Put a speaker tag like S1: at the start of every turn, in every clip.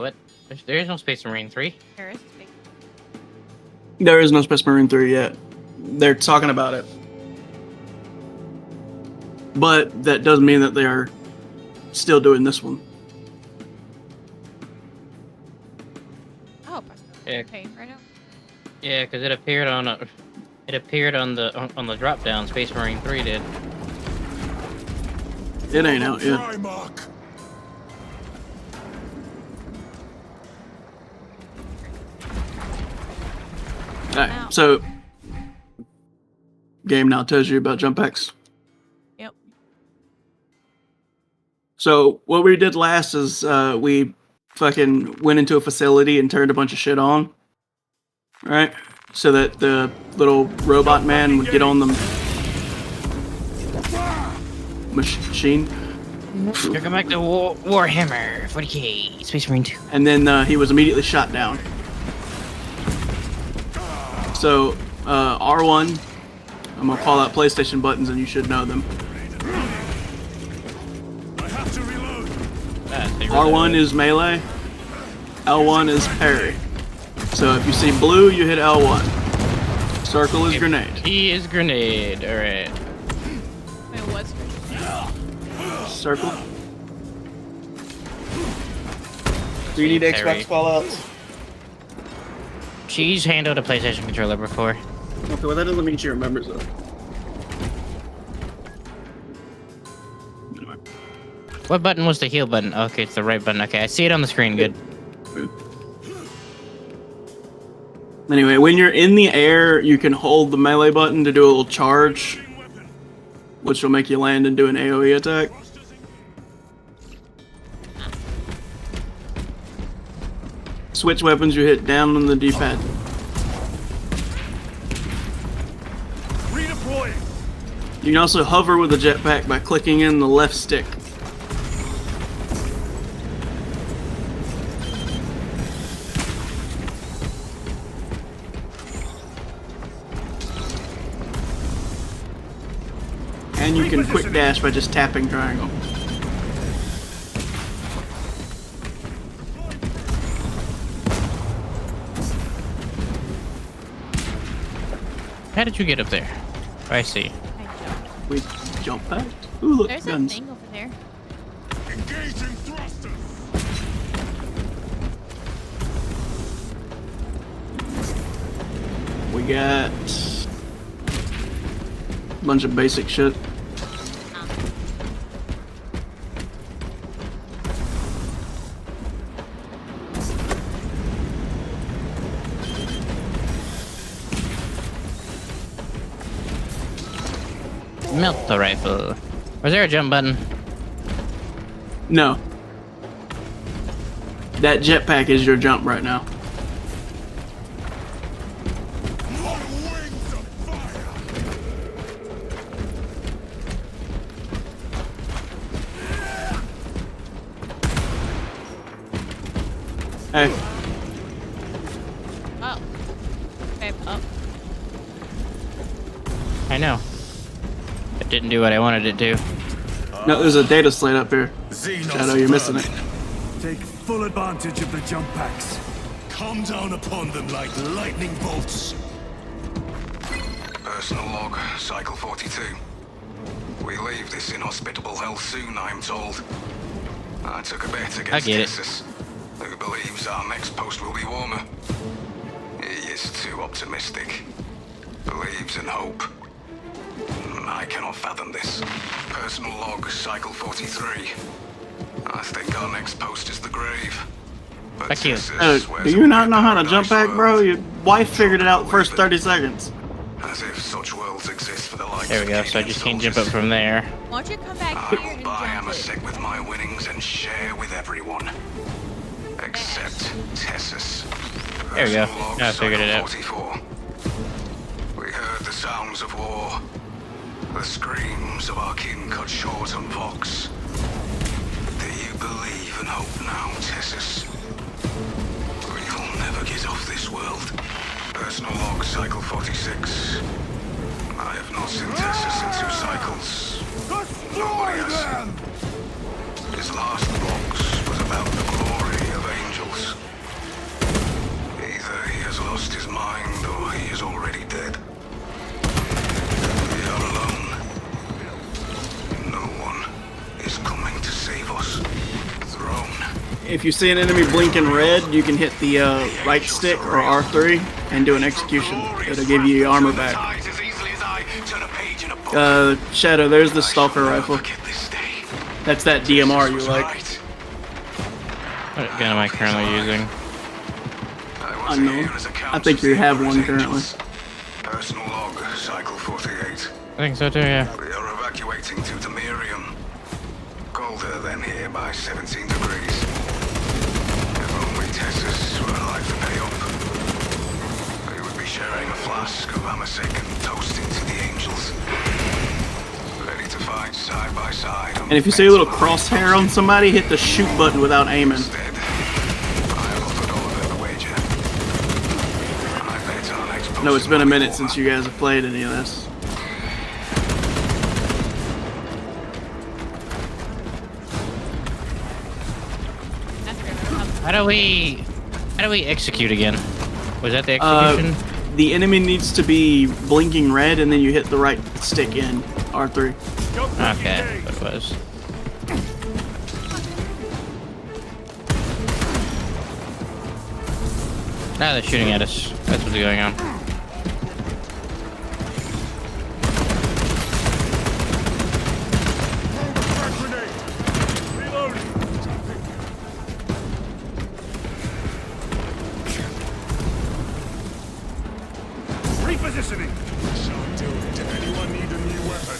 S1: What? There is no Space Marine 3.
S2: There is space.
S3: There is no Space Marine 3 yet. They're talking about it. But that doesn't mean that they are still doing this one.
S2: Oh,
S1: Yeah.
S2: okay, right now.
S1: Yeah, because it appeared on the drop down. Space Marine 3 did.
S3: It ain't out yet.
S4: Primarch.
S3: Alright, so game now tells you about jump packs.
S2: Yep.
S3: So what we did last is we fucking went into a facility and turned a bunch of shit on. Right? So that the little robot man would get on the machine.
S1: Welcome back to Warhammer 40k Space Marine 2.
S3: And then he was immediately shot down. So R1, I'm gonna call out PlayStation buttons and you should know them.
S4: I have to reload.
S3: R1 is melee, L1 is parry. So if you see blue, you hit L1. Circle is grenade.
S1: He is grenade. Alright.
S2: Wait, what's
S3: Circle. Do you need
S1: Parry.
S3: Xbox callouts?
S1: She's handled a PlayStation controller before.
S3: Okay, well that doesn't mean she remembers though. Anyway.
S1: What button was the heal button? Okay, it's the right button. Okay, I see it on the screen. Good.
S3: Anyway, when you're in the air, you can hold the melee button to do a little charge, which will make you land and do an AoE attack. Switch weapons, you hit down on the D-pad.
S4: Redeploying.
S3: You can also hover with the jetpack by clicking in the left stick. And you can quick dash by just tapping triangle.
S1: How did you get up there? I see.
S3: We jump back. Ooh, look,
S2: There's
S3: guns.
S2: a thing over there.
S4: Engaging thrusters.
S3: We got a bunch of basic shit.
S1: Melt the rifle. Was there a jump button?
S3: No. That jetpack is your jump right now.
S4: On wings of fire.
S3: Hey,
S2: Oh. Okay, oh.
S1: I know. It didn't do what I wanted it to.
S3: no, there's a data slate up here.
S4: Xenos
S3: Shadow, you're missing it.
S4: vermin.
S5: Take full advantage of the jump packs.
S4: Come down upon them like lightning bolts.
S6: Personal log, cycle 42. We leave this inhospitable hell soon, I'm told. I took a bet against
S1: get it.
S6: Tessus, who believes our next post will be warmer. He is too optimistic. Believes in hope. I cannot fathom this. Personal log, cycle 43. I think our next post is the grave. But
S1: Fuck you.
S6: Tessus swears
S3: Do
S6: it
S3: you
S6: will
S3: not
S6: be
S3: know how to
S6: paradise
S3: jump back, bro?
S6: world.
S3: Your wife figured it out the first 30 seconds.
S6: As if such worlds exist for the likes
S1: There we
S6: of
S1: go. So I
S6: Canadian
S1: just can't jump up
S6: soldiers.
S1: from there.
S2: Why don't you come back
S6: I
S2: here
S6: will
S2: and
S6: buy
S2: jump it?
S6: Amasek with my winnings and share with everyone. Except Tessus.
S1: There we go.
S6: Personal log,
S1: Now I figured it out.
S6: 44. We heard the sounds of war. The screams of our kin cut short on Vox. Do you believe and hope now, Tessus? We will never get off this world. Personal log, cycle 46. I have not seen Tessus in 2 cycles. Nobody has. His last box was about the glory of angels.
S3: If you see an enemy blinking red, you can hit the right stick or R3 and do an execution. It'll give you your armor back. Shadow, there's the Stalker rifle. That's that DMR you like.
S1: What gun am I currently using?
S3: Unknown. I think you have one currently.
S6: Personal log, cycle 48.
S1: I think so too, yeah.
S6: We are evacuating to Demirium. Colder than here by 17 degrees. If only Tessus were alive to pay up. We would be sharing a flask of Amasekin toasting to the angels. Ready to fight side by side.
S3: And if you see a little crosshair on somebody, hit the shoot button without aiming.
S6: Instead, I have offered Oliver the wager. I bet our next
S3: No, it's been a
S6: post
S3: minute
S6: will
S3: since
S6: be
S3: you guys have played any of this.
S1: How do we execute again? Was that the execution?
S3: The enemy needs to be blinking red, and then you hit the right stick in R3.
S1: Okay, that's what it was. Now they're shooting at us. That's what's going on.
S5: Repositioning. Did anyone need a new weapon?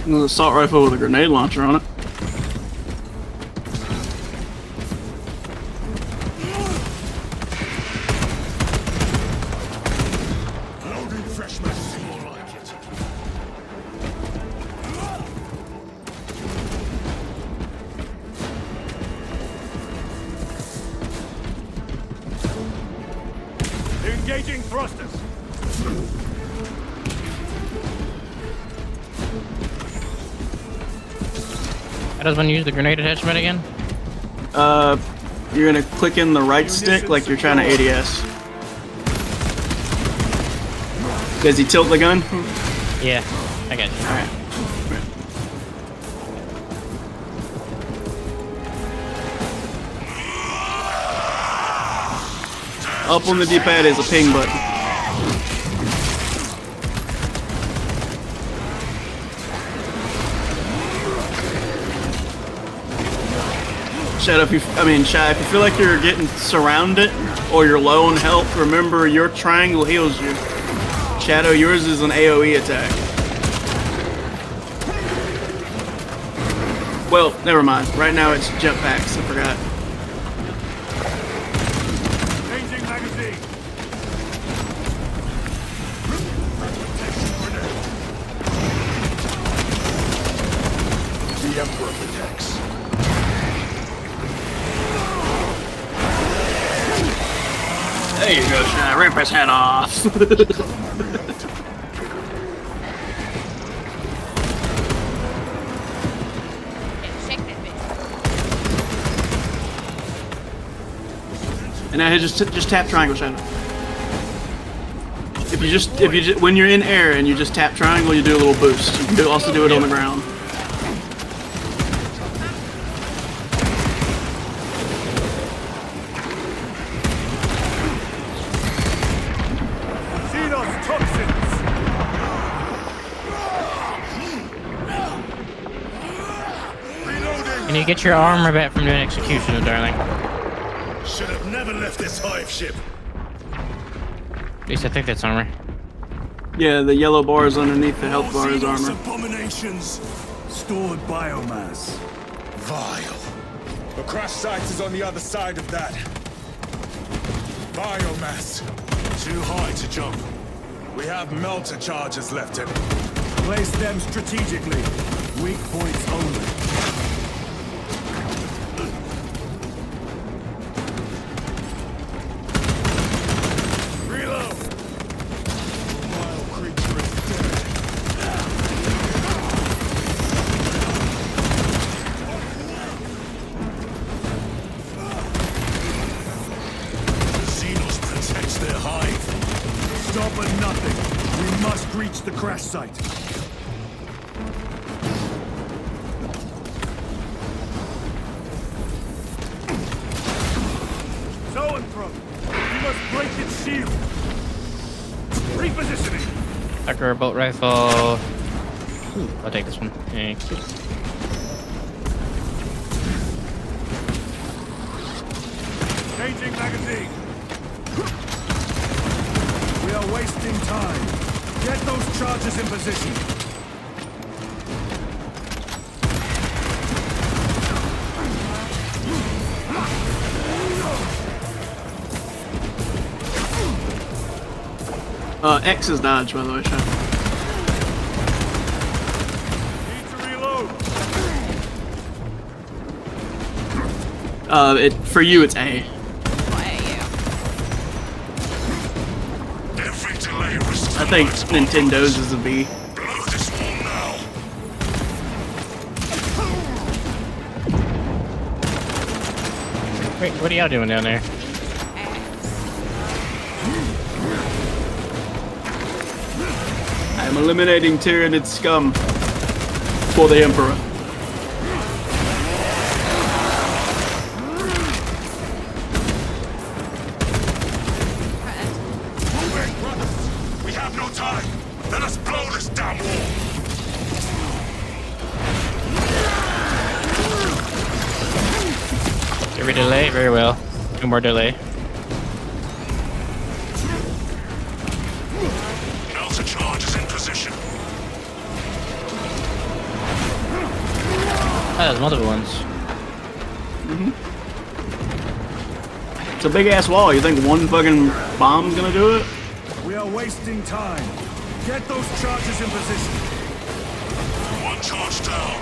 S3: An assault rifle with a grenade launcher on it.
S5: Loading fresh medicine. More like it. Engaging thrusters.
S1: How does one use the grenade attachment again?
S3: You're gonna click in the right stick like you're trying to ADS. Does he tilt the gun?
S1: Yeah, I got you.
S3: Alright. Up on the D-pad is a ping button. Shadow, if you feel like you're getting surrounded or you're low on health, remember your triangle heals you. Shadow, yours is an AoE attack. Well, never mind. Right now it's jump packs, I forgot.
S5: Changing magazine. The Emperor protects.
S3: There you go, Shadow. Rip his head off.
S2: Shake that bitch.
S3: And now just tap triangle, Shadow. If you just when you're in air and you just tap triangle, you do a little boost. You can also do it on the ground.
S5: Xenos toxins. Reloading.
S1: Can you get your armor back from doing execution, darling?
S4: Should have never left this hive ship.
S1: At least I think that's armor.
S3: Yeah, the yellow bar is underneath the health bar is
S4: Xenos
S3: armor.
S4: abominations.
S5: Stored biomass.
S4: Vile.
S5: The crash site is on the other side of that. Biomass.
S4: Too high to jump.
S5: We have melter charges left in it. Place them strategically. Weak points only. Reload. Vile creature is dead.
S4: Xenos protects their hive.
S5: Stop at nothing. We must reach the crash site. from? You must break its shield. Repositioning.
S1: Tucker bolt rifle. Ooh, I'll take this one. Thanks.
S5: Changing magazine. We are wasting time. Get those charges in position.
S3: X is dodge, by the way, Sean.
S5: Need to reload.
S3: For you, it's A.
S2: What are you?
S4: Every delay risks
S3: I think
S4: lives.
S3: Nintendo's is a B.
S4: Blow this wall now.
S1: Wait, what are y'all doing down there?
S3: I'm eliminating Tyranid scum for the Emperor.
S4: Moving, brothers. We have no time. Let us blow this damn wall.
S1: Every delay? Very well. 2 more delay.
S4: Melter charge is in position.
S1: Oh, there's multiple ones.
S3: It's a big ass wall. You think one fucking bomb's gonna do it?
S5: We are wasting time. Get those charges in position.
S4: One charge down.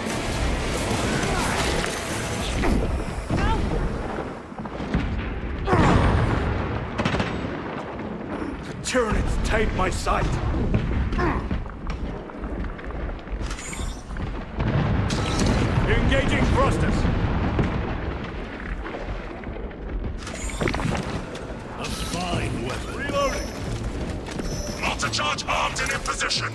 S5: Tyranids take my sight. Engaging thrusters.
S4: A fine weapon.
S5: Reloading.
S4: Melter charge armed and in position.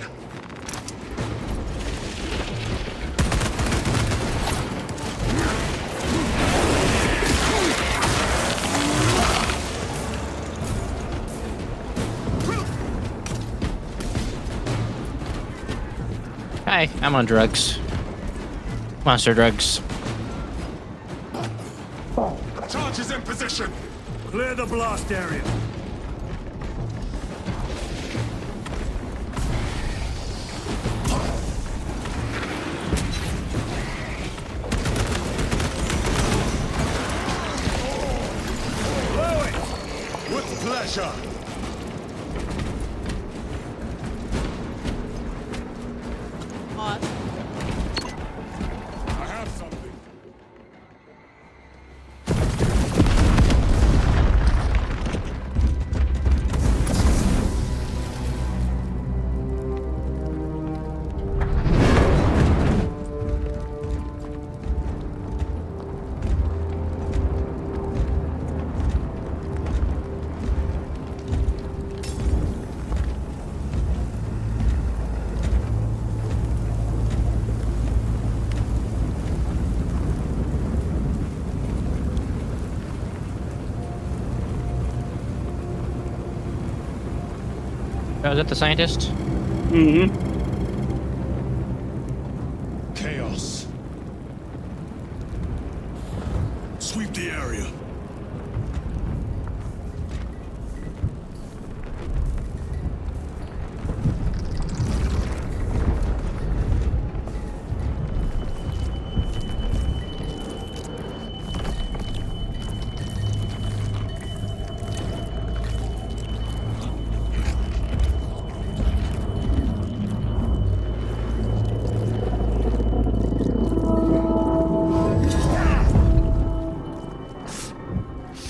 S1: Hi, I'm on drugs. Monster drugs.
S4: Charge is in position.
S5: Clear the blast area. Blow it.
S4: With pleasure.
S2: What?
S5: I have something.
S1: Oh, is that the scientist?
S3: Mm-hmm.
S4: Chaos. Sweep the area.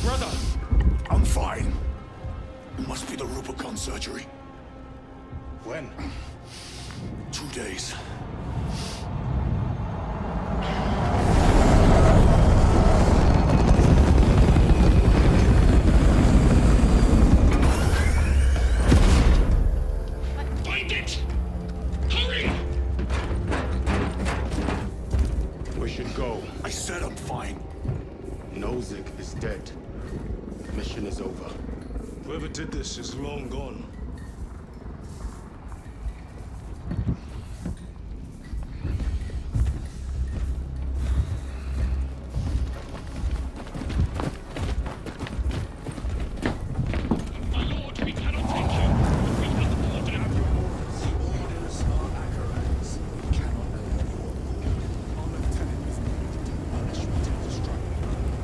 S4: Brother, I'm fine. It must be the Rubicon surgery. When? 2 days. Find it! Hurry! We should go. I said I'm fine.
S7: Nozick is dead.
S5: Mission is over. Whoever did this is long gone.
S4: My lord, we cannot take you. We have the order.
S5: The orders are Acheron's. We cannot know what you are. Our lieutenant is needed unless you intend to strike.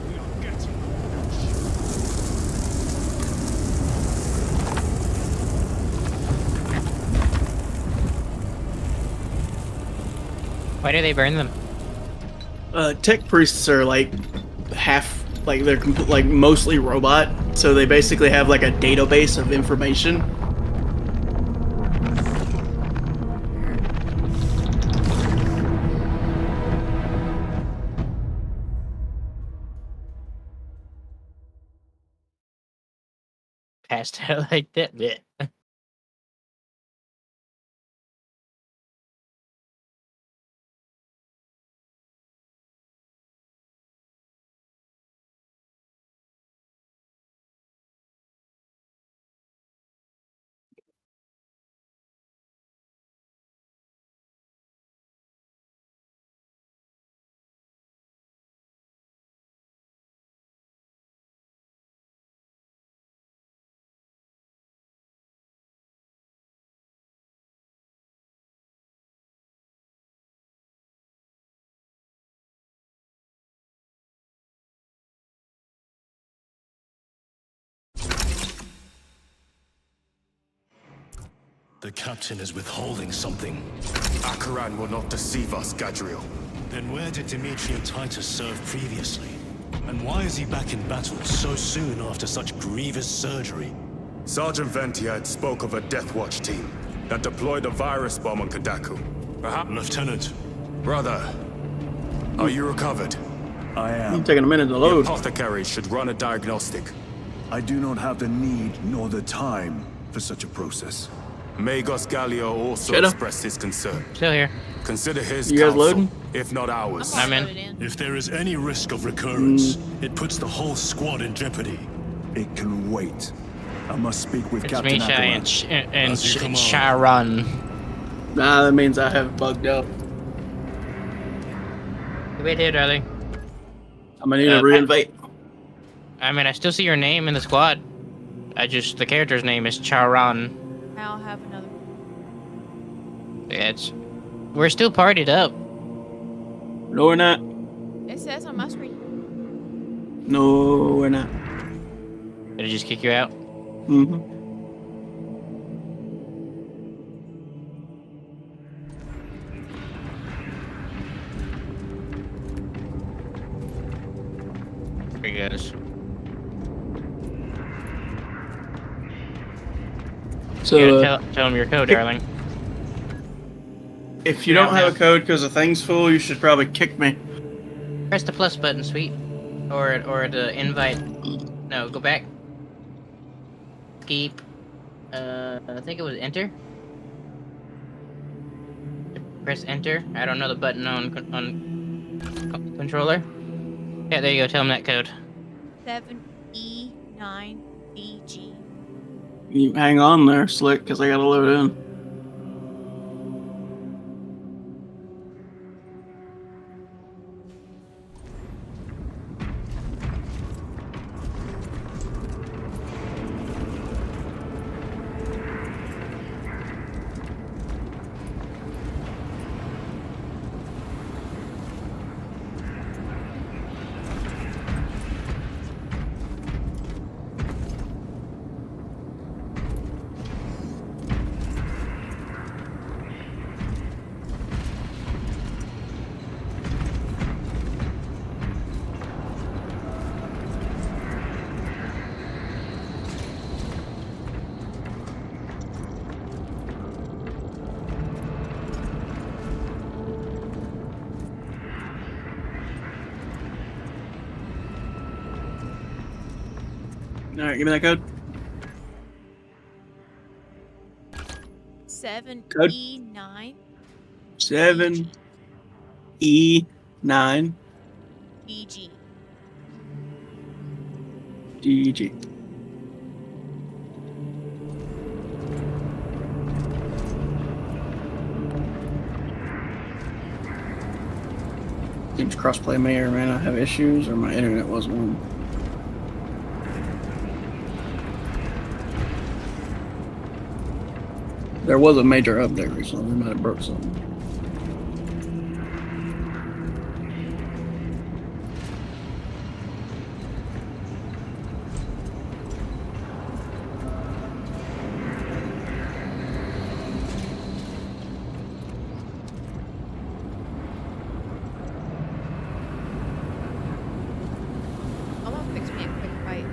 S5: We are getting orders.
S1: Why do they burn them?
S3: Tech priests are like half, like they're like mostly robot, so they basically have like a database of information.
S1: Passed out like that. Blech.
S5: The captain is withholding something. Acheron will not deceive us, Gadriel. Then where did Dimitri and Titus serve previously? And why is he back in battle so soon after such grievous surgery?
S7: Sergeant Ventiad spoke of a Death Watch team that deployed a virus bomb on Kadaku. Perhaps...
S5: Lieutenant,
S7: Brother, are you recovered?
S8: I
S3: I'm
S8: am.
S3: taking a minute to
S7: The
S3: load.
S7: apothecary should run a diagnostic.
S8: I do not have the need nor the time for such a process.
S7: Magos Gallio also
S3: Shut up.
S7: expressed his concern.
S1: Still here.
S7: Consider his
S3: You guys
S7: counsel,
S3: loading?
S7: if not ours.
S1: I'm in.
S2: loaded in.
S5: if there is any risk of recurrence, it puts the whole squad in jeopardy.
S8: It can wait. I must speak with
S1: It's
S8: Captain
S1: Misha and,
S8: Acheron.
S5: As you come on.
S1: Sharon.
S3: Nah, that means I have bugged up.
S1: Wait here, darling.
S3: I'm gonna need to reinvite.
S1: I mean, I still see your name in the squad. The character's name is Charon.
S2: I'll have another.
S1: We're still partied up.
S3: No, we're not.
S2: It says on my screen.
S3: No, we're not.
S1: Did it just kick you out?
S3: Mm-hmm.
S1: There he goes.
S3: So,
S1: You gotta tell him your code, darling.
S3: if you don't have a code because the thing's full, you should probably kick me.
S1: Press the plus button, sweet. Or the invite. No, go back. Keep. I think it was enter. Press enter. I don't know the button on controller. Yeah, there you go. Tell him that code.
S2: 7E9DG.
S3: You hang on there, Slick, because I gotta load in. Alright, give me that code.
S2: 7E9
S3: 7E9
S2: DG.
S3: DEG. Seems crossplay may or may not have issues, or my internet was one. There was a major update recently. We might have broke something.
S2: I'm gonna fix me a quick fight.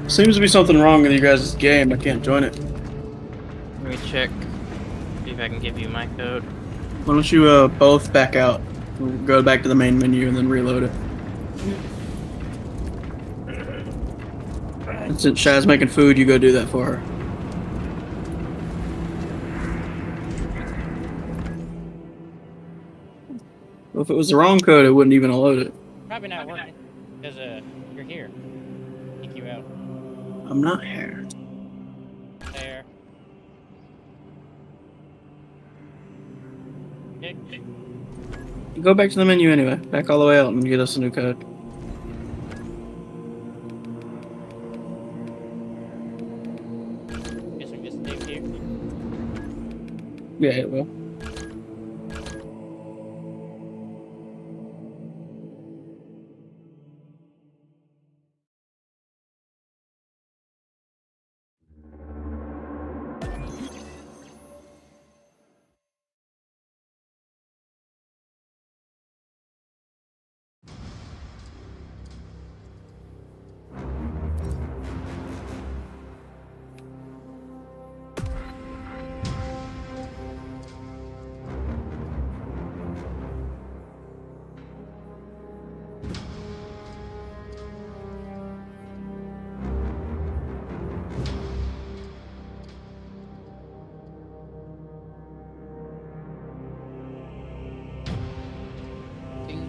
S3: Seems to be something wrong with you guys' game. I can't join it.
S1: Let me check. See if I can give you my code.
S3: Why don't you both back out? We'll go back to the main menu and then reload it. And since Shad's making food, you go do that for her. Well, if it was the wrong code, it wouldn't even load it.
S1: Probably not working. Because you're here. Kick you out.
S3: I'm not here.
S1: There. Kick.
S3: Go back to the menu anyway. Back all the way out and get us a new code.
S1: Guess we just stay here.
S3: Yeah, it will.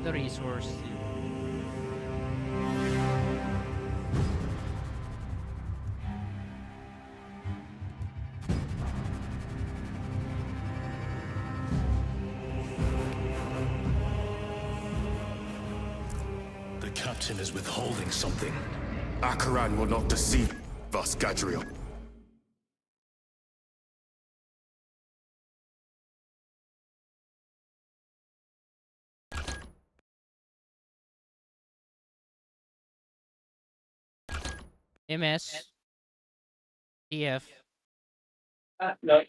S1: The resource.
S5: The captain is withholding something.
S7: Acheran will not deceive us, Gadriel.
S1: MS. TF.
S3: No,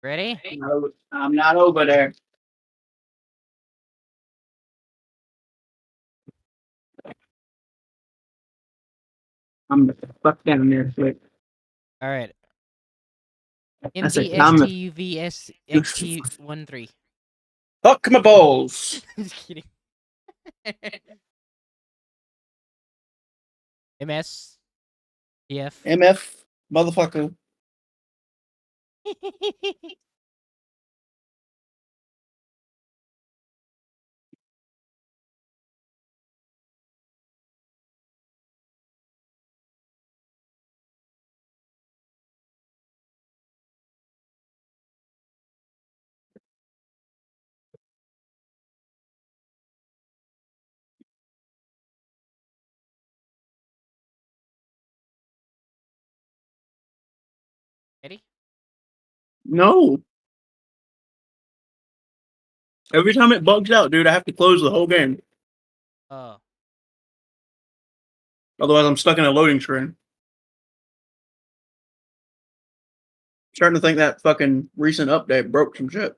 S1: Ready?
S3: no, I'm not over there. I'm the fuck down there, Slick.
S1: All right.
S3: I said, I'm the
S1: MDSTUVSXT13.
S3: fuck my balls.
S1: Just kidding. MS. TF.
S3: MF, motherfucker.
S1: Ready?
S3: No. Every time it bugs out, dude, I have to close the whole game.
S1: Oh.
S3: Otherwise, I'm stuck in a loading screen. Starting to think that fucking recent update broke some shit.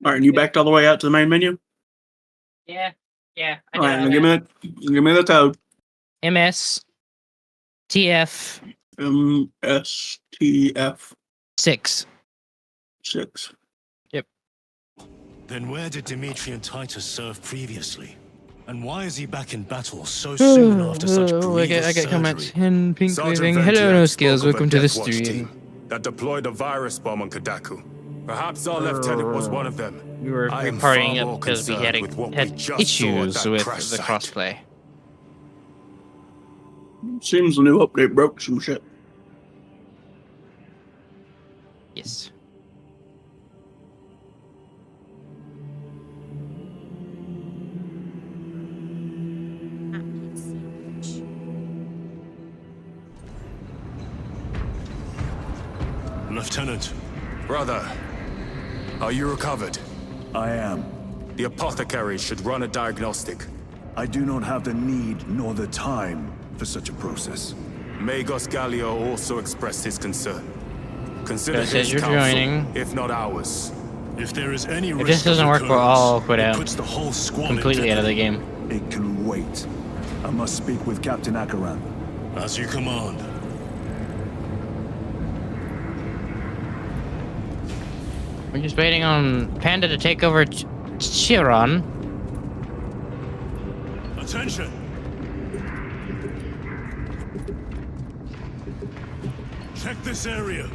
S3: All right, and you backed all the way out to the main menu?
S1: Yeah. Yeah.
S3: All right, now give me the code.
S1: MS. TF.
S3: MSTF
S1: 6.
S3: 6.
S5: Then where did Dimitri and Titus serve previously? And why is he back in battle so soon after such grievous
S1: I get comments.
S5: surgery?
S1: Hen pink
S7: Sergeant
S1: waving.
S7: Ventiad
S1: Hello, no
S7: spoke
S1: skills.
S7: of a
S1: Welcome to the
S7: Death Watch
S1: stream.
S7: team that deployed a virus bomb on Kadaku. Perhaps our lieutenant was one of them.
S1: We were
S7: I am far
S1: partying
S7: more
S1: up because we had,
S7: concerned with what we
S1: had
S7: just saw at
S1: issues
S7: that
S1: with
S7: crash
S1: the
S7: site.
S1: crossplay.
S3: Seems the new update broke some shit.
S1: Yes.
S5: Lieutenant,
S7: Brother, are you recovered?
S8: I am.
S7: The apothecary should run a diagnostic.
S8: I do not have the need nor the time for such a process.
S7: Magos Gallio also expressed his concern. Consider
S1: It says
S7: his
S1: you're
S7: counsel,
S1: joining.
S7: if not ours.
S5: if there is any risk
S1: this doesn't
S5: of
S1: work, we'll all quit
S5: it
S1: out.
S5: puts the whole squad
S1: Completely
S5: in
S1: out of the
S5: jeopardy.
S1: game.
S8: It can wait. I must speak with Captain Acheran.
S5: As you command.
S1: We're just waiting on Panda to take over Chiron.
S5: Attention! Check this area.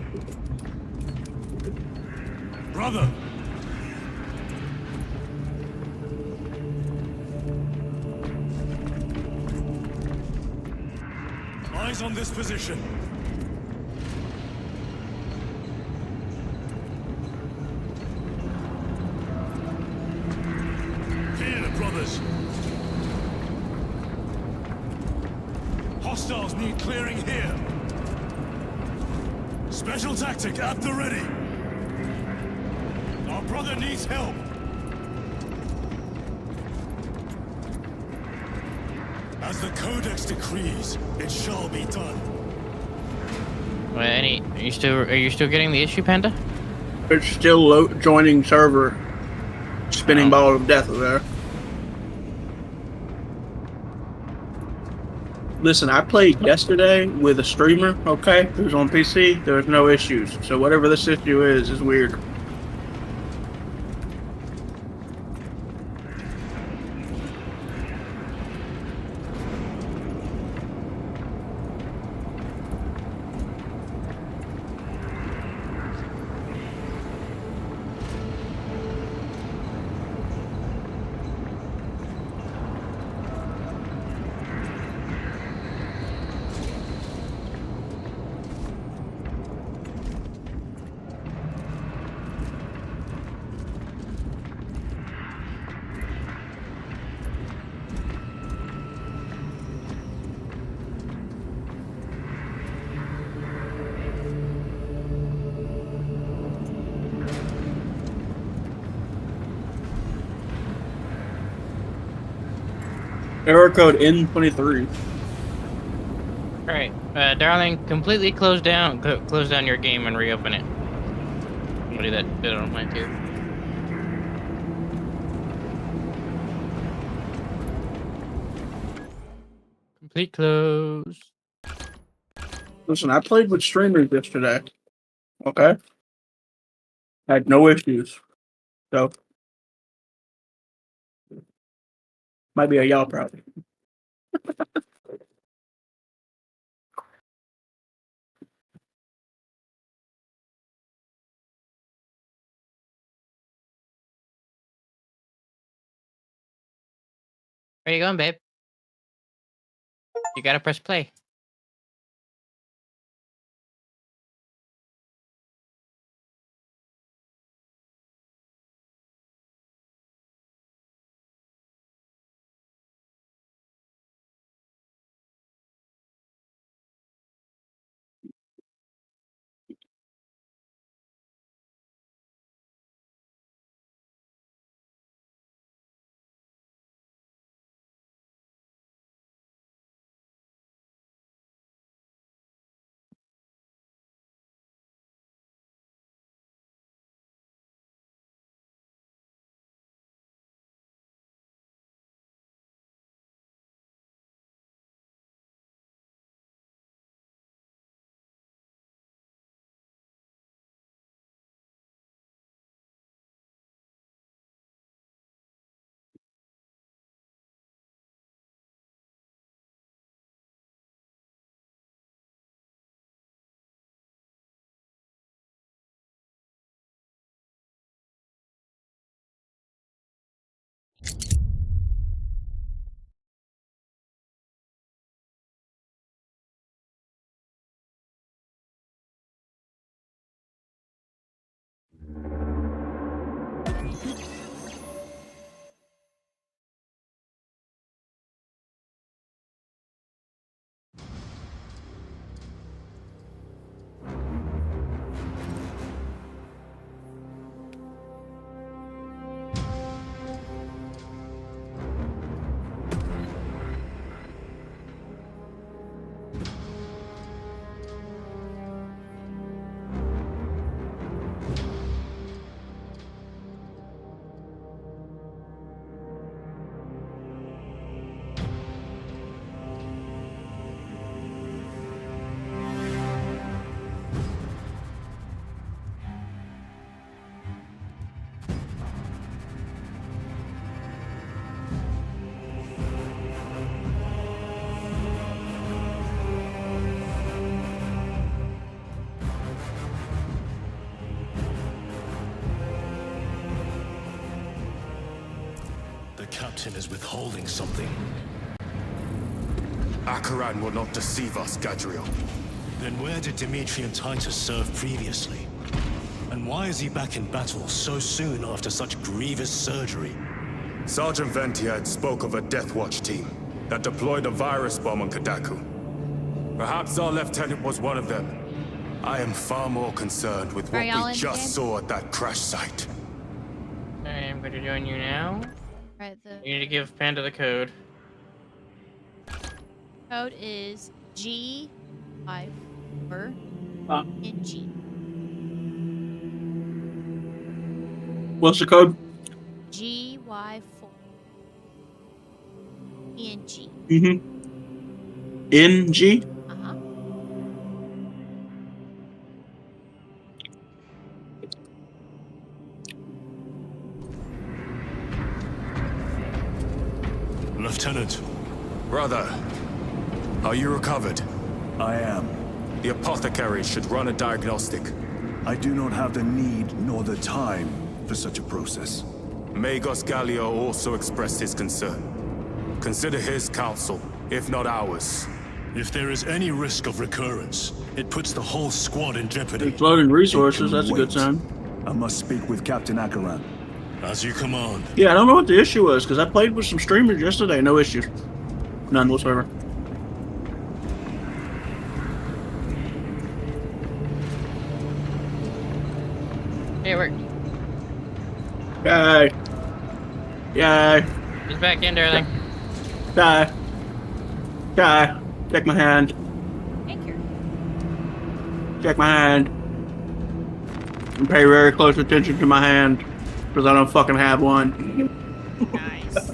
S5: Brother! Eyes on this position. Here, brothers. Hostiles need clearing here. Special tactic at the ready. Our brother needs help. As the Codex decrees, it shall be done.
S1: Wait, are you still getting the issue, Panda?
S3: It's still joining server. Spinning ball of death there. Listen, I played yesterday with a streamer, okay, who's on PC. There was no issues. So whatever this issue is weird. Error code N23.
S1: Alright, darling, completely close down your game and reopen it. I'll do that on mine too. Complete close.
S3: Listen, I played with streamers yesterday. Okay? Had no issues. So, might be a y'all problem.
S1: Where you going, babe? You gotta press play.
S5: The captain is withholding something.
S7: Acheran will not deceive us, Gadriel.
S5: Then where did Dimitri and Titus serve previously? And why is he back in battle so soon after such grievous surgery?
S7: Sergeant Ventiad spoke of a Death Watch team that deployed a virus bomb on Kadaku. Perhaps our lieutenant was one of them. I am far more concerned with what we just saw at that crash site.
S1: Alright, I'm going to join you now.
S2: Alright, the
S1: You need to give Panda the code.
S2: code is G54 in G.
S3: What's the code?
S2: GY4 ENG.
S3: NG?
S2: Uh-huh.
S5: Lieutenant.
S7: Brother, are you recovered?
S8: I am.
S7: The apothecary should run a diagnostic.
S8: I do not have the need nor the time for such a process.
S7: Magos Gallio also expressed his concern. Consider his counsel, if not ours.
S5: If there is any risk of recurrence, it puts the whole squad in jeopardy.
S3: Floating resources,
S8: It can
S3: that's a good
S8: wait.
S3: sign.
S8: I must speak with Captain Acheran.
S5: As you command.
S3: Yeah, I don't know what the issue was, because I played with some streamers yesterday, no issues. None whatsoever.
S1: Hey, it worked.
S3: Yay. Yay.
S1: He's back in, darling.
S3: Guy, check my hand.
S2: Thank you.
S3: Check my hand. And pay very close attention to my hand, because I don't fucking have one.
S2: Nice.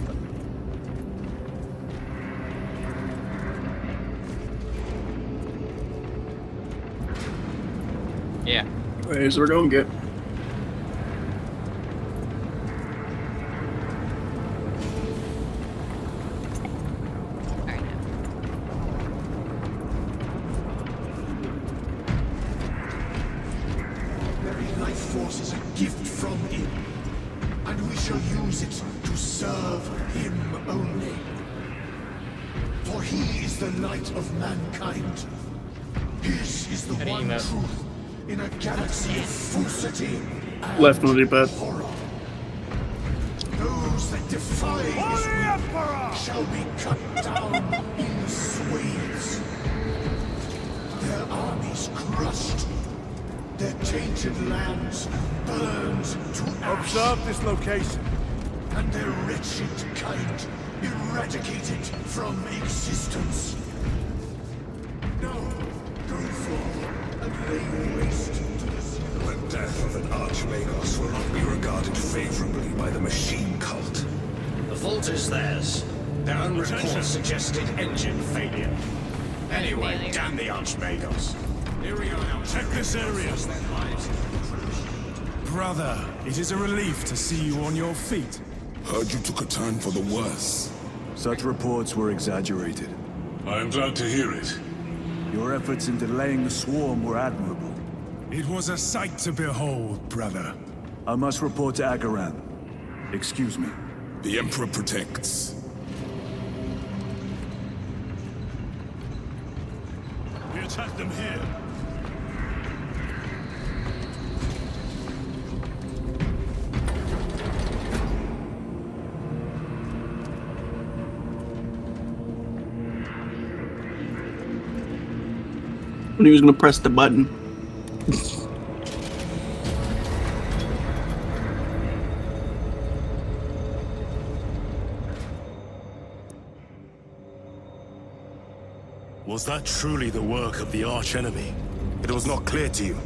S1: Yeah.
S3: Okay, so we're going to get.
S2: Alright, now.
S9: Very life force is a gift from him, and we shall use it to serve him only. For he is the light of mankind. His is the
S1: How do you
S9: one
S1: emote?
S9: truth in a galaxy of falsity and
S3: Left on the D-pad.
S9: horror. Those that defy his will shall be cut down in swathes. Their armies crushed. Their tainted lands burned to ash.
S8: Observe this location.
S9: And their wretched kind eradicated from existence. Now, go forth and lay waste to the sea.
S6: The death of an Archmagos will not be regarded favorably by the machine cult. The fault is theirs. Their own report suggested engine failure. Anyway,
S2: Failure.
S6: damn the Archmagos. Here we are now.
S5: Check this area. Brother, it is a relief to see you on your feet.
S4: Heard you took a turn for the worse.
S8: Such reports were exaggerated.
S4: I am glad to hear it.
S8: Your efforts in delaying the swarm were admirable.
S5: It was a sight to behold, brother.
S8: I must report to Agaran. Excuse me.
S4: The Emperor protects.
S5: We attack them here.
S3: When he was going to press the button.
S5: Was that truly the work of the archenemy?
S7: It was not clear to you.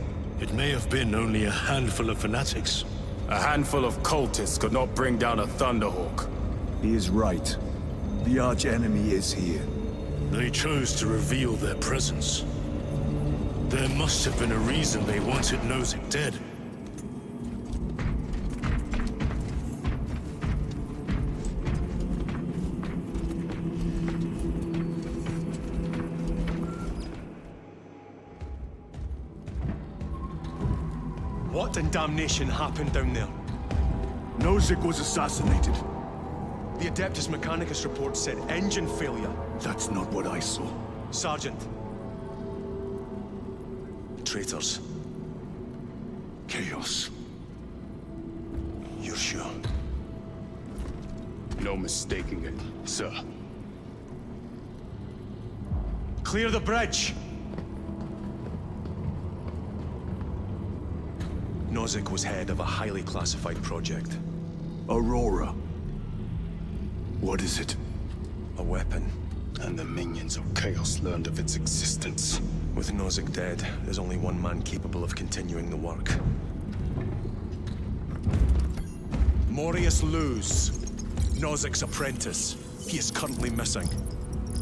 S5: It may have been only a handful of fanatics.
S7: A handful of cultists could not bring down a Thunderhawk.
S8: He is right. The arch-enemy is here.
S5: They chose to reveal their presence. There must have been a reason they wanted Nozick dead.
S10: What in damnation happened down there?
S8: Nozick was assassinated.
S10: The Adeptus Mechanicus report said engine failure.
S8: That's not what I saw.
S10: Sergeant. Traitors.
S8: Chaos.
S10: You're sure?
S7: No mistaking it, sir.
S10: Clear the bridge! Nozick was head of a highly classified project.
S8: Aurora. What is it?
S10: A weapon.
S6: And the minions of Chaos learned of its existence.
S10: With Nozick dead, there's only one man capable of continuing the work. Morius Luz, Nozick's apprentice. He is currently missing.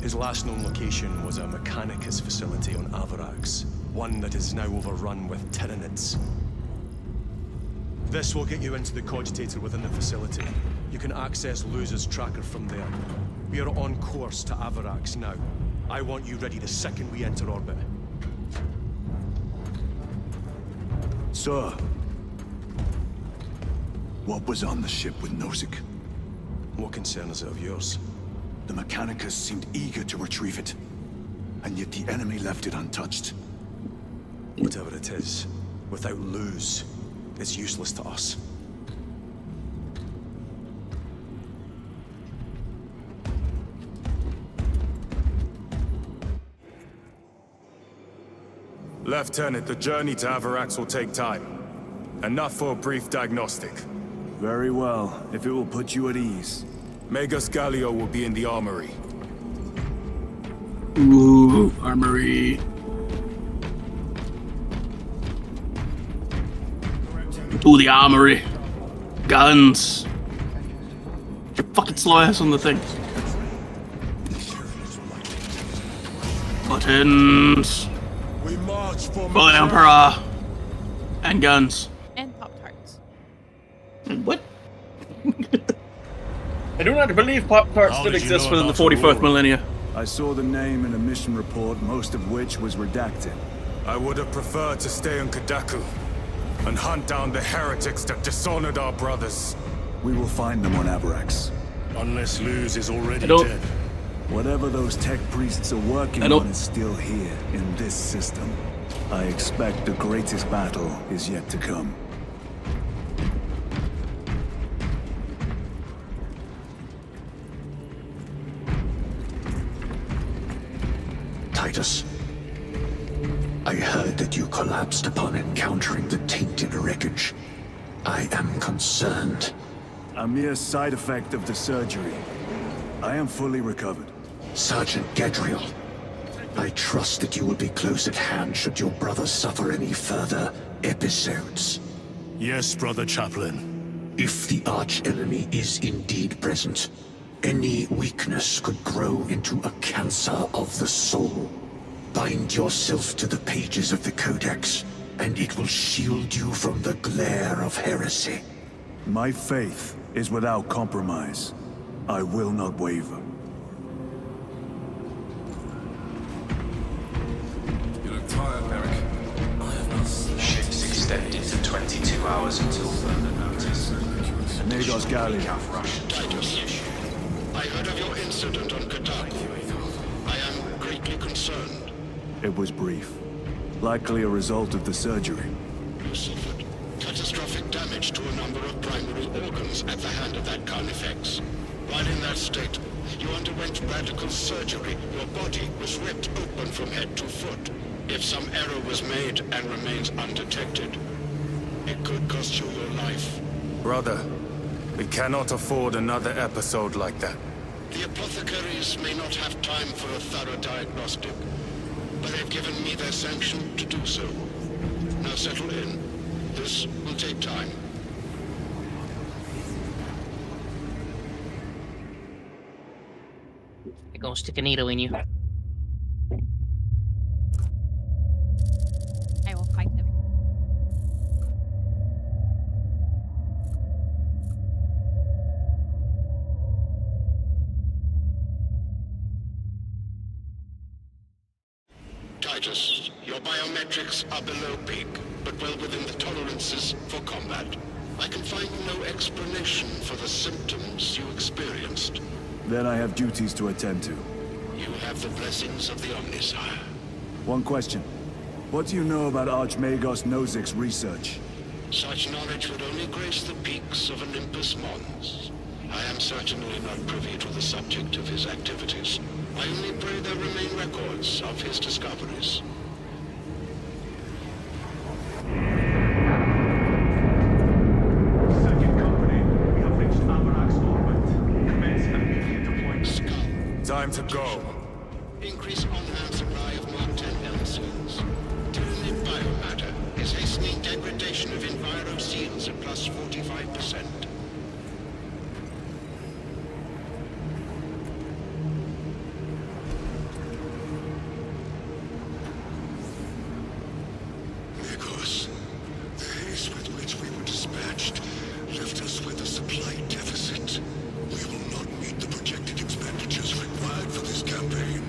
S10: His last known location was a Mechanicus facility on Avarax, one that is now overrun with Tyranids. This will get you into the cogitator within the facility. You can access Luz's tracker from there. We are on course to Avarax now. I want you ready the second we enter orbit.
S8: Sir. What was on the ship with Nozick?
S10: What concern is it of yours?
S8: The Mechanicus seemed eager to retrieve it. And yet the enemy left it untouched.
S10: Whatever it is, without Luz, it's useless to us.
S7: Lieutenant, the journey to Avarax will take time. Enough for a brief diagnostic.
S8: Very well, if it will put you at ease.
S7: Magus Galio will be in the armory.
S3: Ooh, armory. To the armory. Guns. Get your fucking slow ass on the thing. Buttons.
S4: We march for
S3: For the Emperor. And guns.
S2: And Pop-Tarts.
S3: What? I do not believe Pop-Tarts
S5: How
S3: still
S5: did you
S3: exist
S5: know
S3: within the
S5: about
S3: 44th
S5: Aurora?
S3: millennia.
S8: I saw the name in a mission report, most of which was redacted.
S7: I would have preferred to stay on Kadaku and hunt down the heretics that dishonored our brothers.
S8: We will find them on Avarax.
S5: Unless Luz is already
S3: I don't-
S5: dead.
S8: Whatever those tech priests are working
S3: I don't-
S8: on is still here, in this system. I expect the greatest battle is yet to come.
S9: Titus, I heard that you collapsed upon encountering the tainted wreckage. I am concerned.
S8: A mere side effect of the surgery. I am fully recovered.
S9: Sergeant Gadriel, I trust that you will be close at hand should your brother suffer any further episodes.
S5: Yes, Brother Chaplain.
S9: If the arch-enemy is indeed present, any weakness could grow into a cancer of the soul. Bind yourself to the pages of the Codex, and it will shield you from the glare of heresy.
S8: My faith is without compromise. I will not waver.
S4: You look tired, Merrick.
S11: I have not seen ships extended to 22 hours until further notice.
S8: Magos Galli.
S6: Titus, I heard of your incident on Kadaku. I am greatly concerned.
S8: It was brief. Likely a result of the surgery.
S6: You suffered catastrophic damage to a number of primary organs at the hand of that Carnifex. While in that state, you underwent radical surgery. Your body was ripped open from head to foot. If some error was made and remains undetected, it could cost you your life.
S7: Brother, we cannot afford another episode like that.
S6: The apothecaries may not have time for a thorough diagnostic, but they've given me their sanction to do so. Now settle in. This will take time.
S1: I'm gonna stick a needle in you.
S2: I will fight them.
S6: Titus, your biometrics are below peak, but well within the tolerances for combat. I can find no explanation for the symptoms you experienced.
S8: Then I have duties to attend to.
S6: You have the blessings of the Omnisire.
S8: One question. What do you know about Archmagos Nozik's research?
S6: Such knowledge would only grace the peaks of Olympus Mons. I am certainly not privy to the subject of his activities. I only pray there remain records of his discoveries.
S12: Second company, we have reached Avarax orbit. Commence immediate deployment.
S6: Skull.
S7: Time to go.
S6: Increase on-hand supply of Mark 10 LCs. Tyranid biomatter is hastening degradation of enviro seals at plus 45%. Nikos, the haste with which we were dispatched left us with a supply deficit. We will not meet the projected expenditures required for this campaign.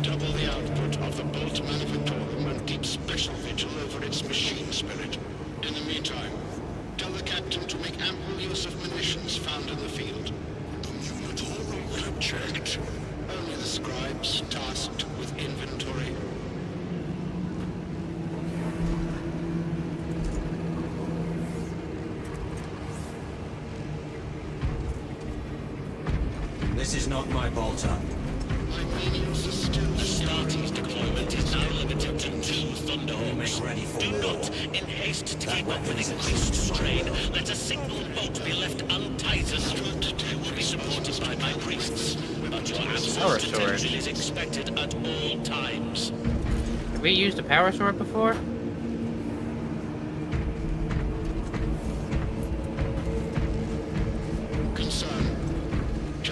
S6: Double the output of the Bolt Manufactorum and keep special vigil over its machine spirit. In the meantime, tell the captain to make ample use of munitions found in the field. The Munitorum will have checked. Only the scribes tasked with inventory.
S11: This is not my bolter.
S6: My menials are still Astartes deployment is now limited to 2 Thunderhawks.
S11: Make ready for
S6: Do
S11: war.
S6: not, in haste to keep up with increased strain, let a single bolt be left untightened. They will be supported by my
S13: priests, but your absolute
S1: Power sword.
S13: attention is expected at all times.
S1: Have we used a power sword before?
S13: Concern.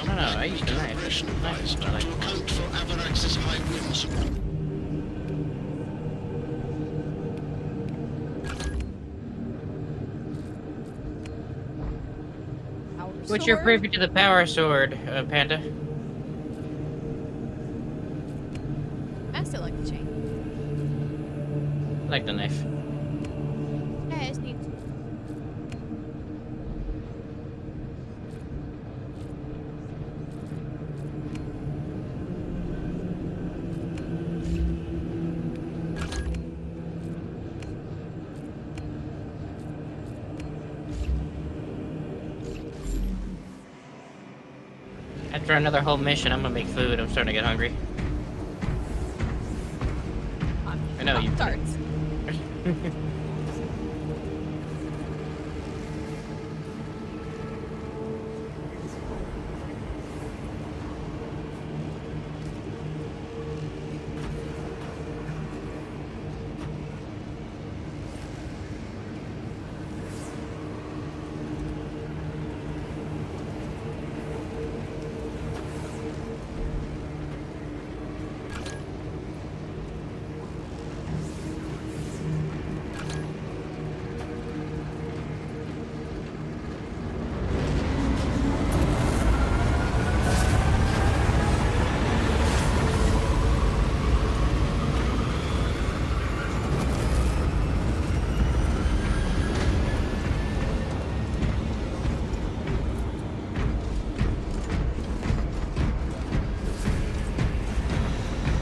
S1: No, I used a knife. Nice,
S13: To account for Avarax's high winds.
S1: What's your privy to the power sword, Panda?
S2: I still like the chain.
S1: I like the knife.
S2: Yeah, it's neat.
S1: After another whole mission, I'm gonna make food. I'm starting to get hungry. I know you.
S2: Tarts.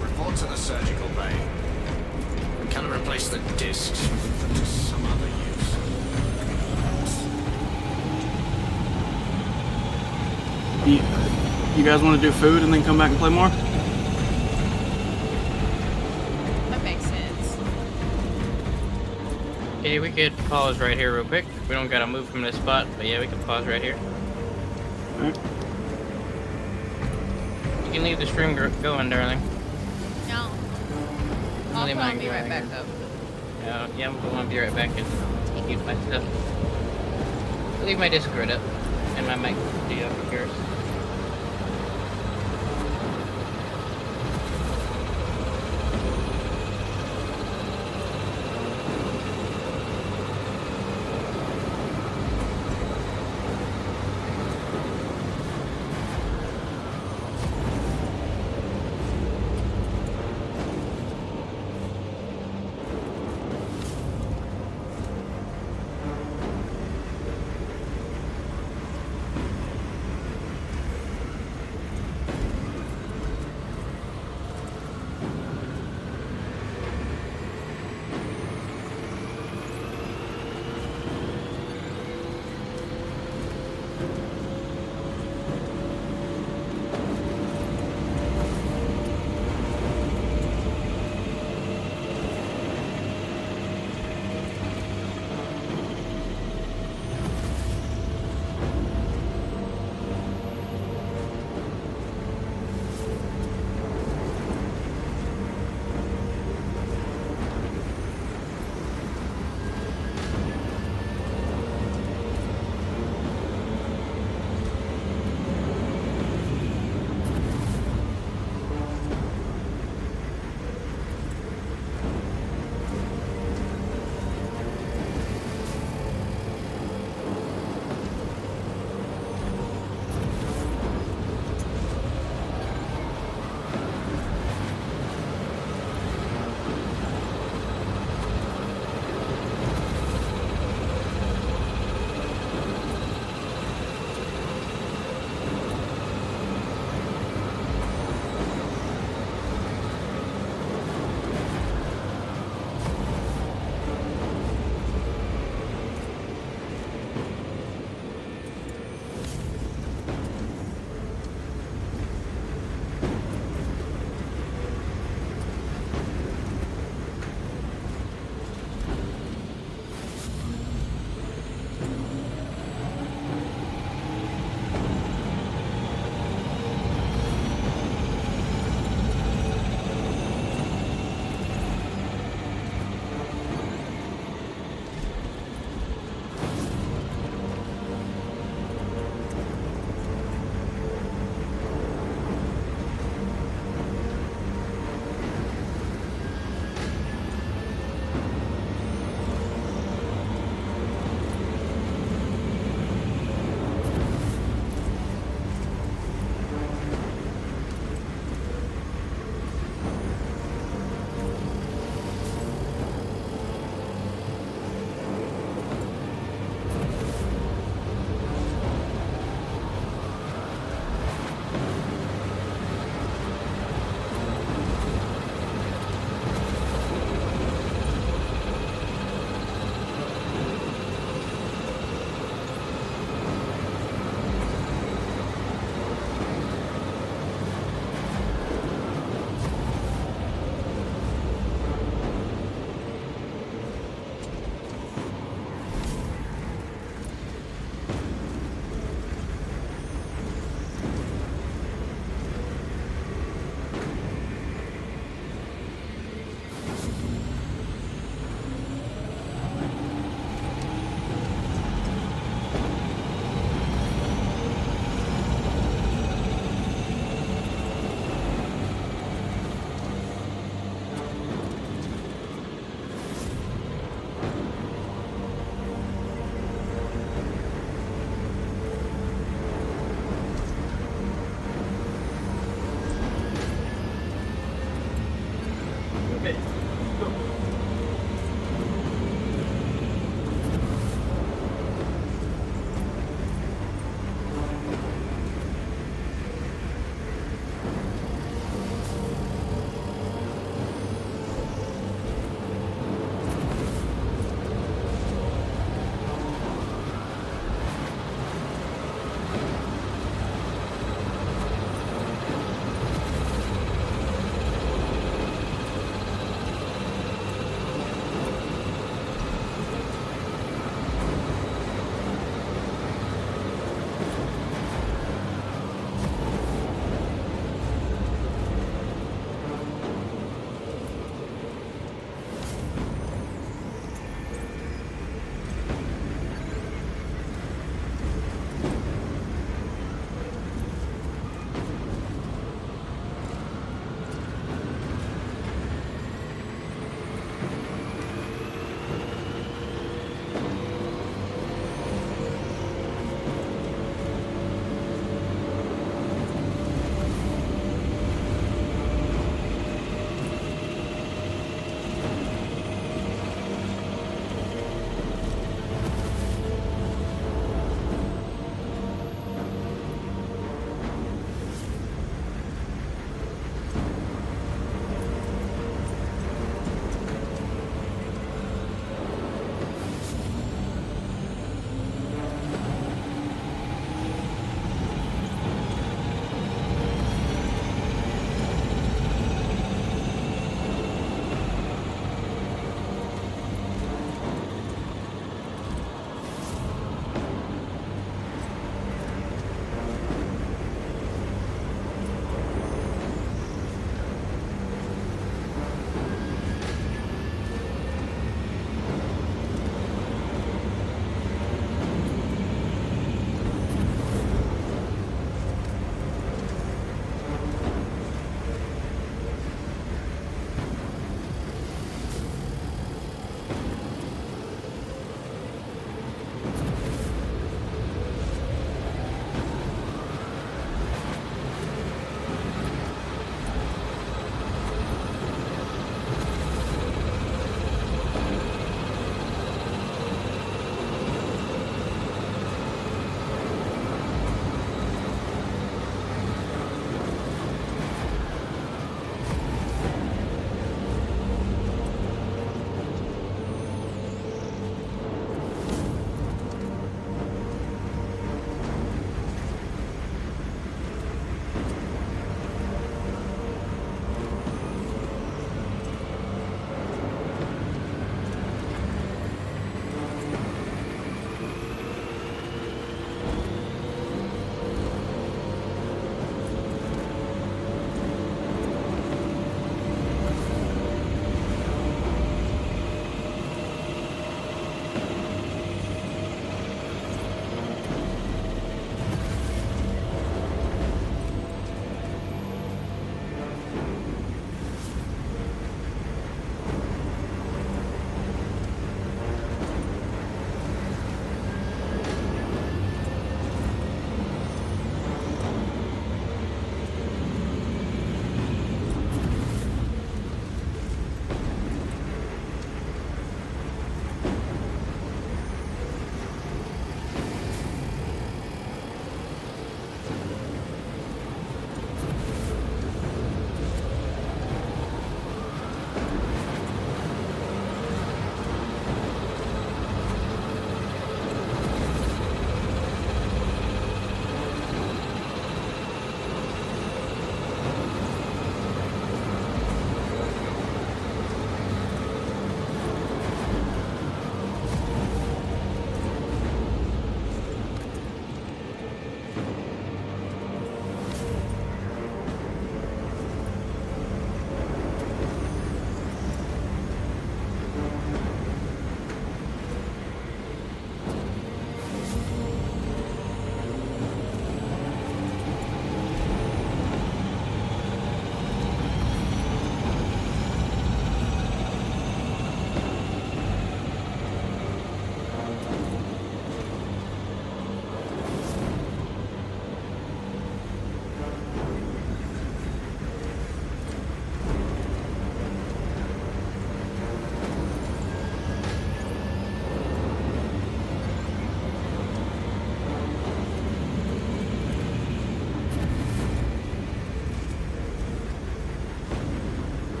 S6: Report to the surgical bay. We cannot replace the discs. Put them to some other use.
S3: You guys want to do food and then come back and play more?
S2: That makes sense.
S1: Okay, we could pause right here real quick. We don't gotta move from this spot, but yeah, we can pause right here.
S3: Alright.
S1: You can leave the stream going, darling.
S2: No.
S1: I'll
S2: I'll
S1: leave
S2: put on
S1: mine
S2: be right
S1: going.
S2: back though.
S1: Yeah, I'm gonna be right back and use my stuff. I'll leave my Discord up and my mic video up yours.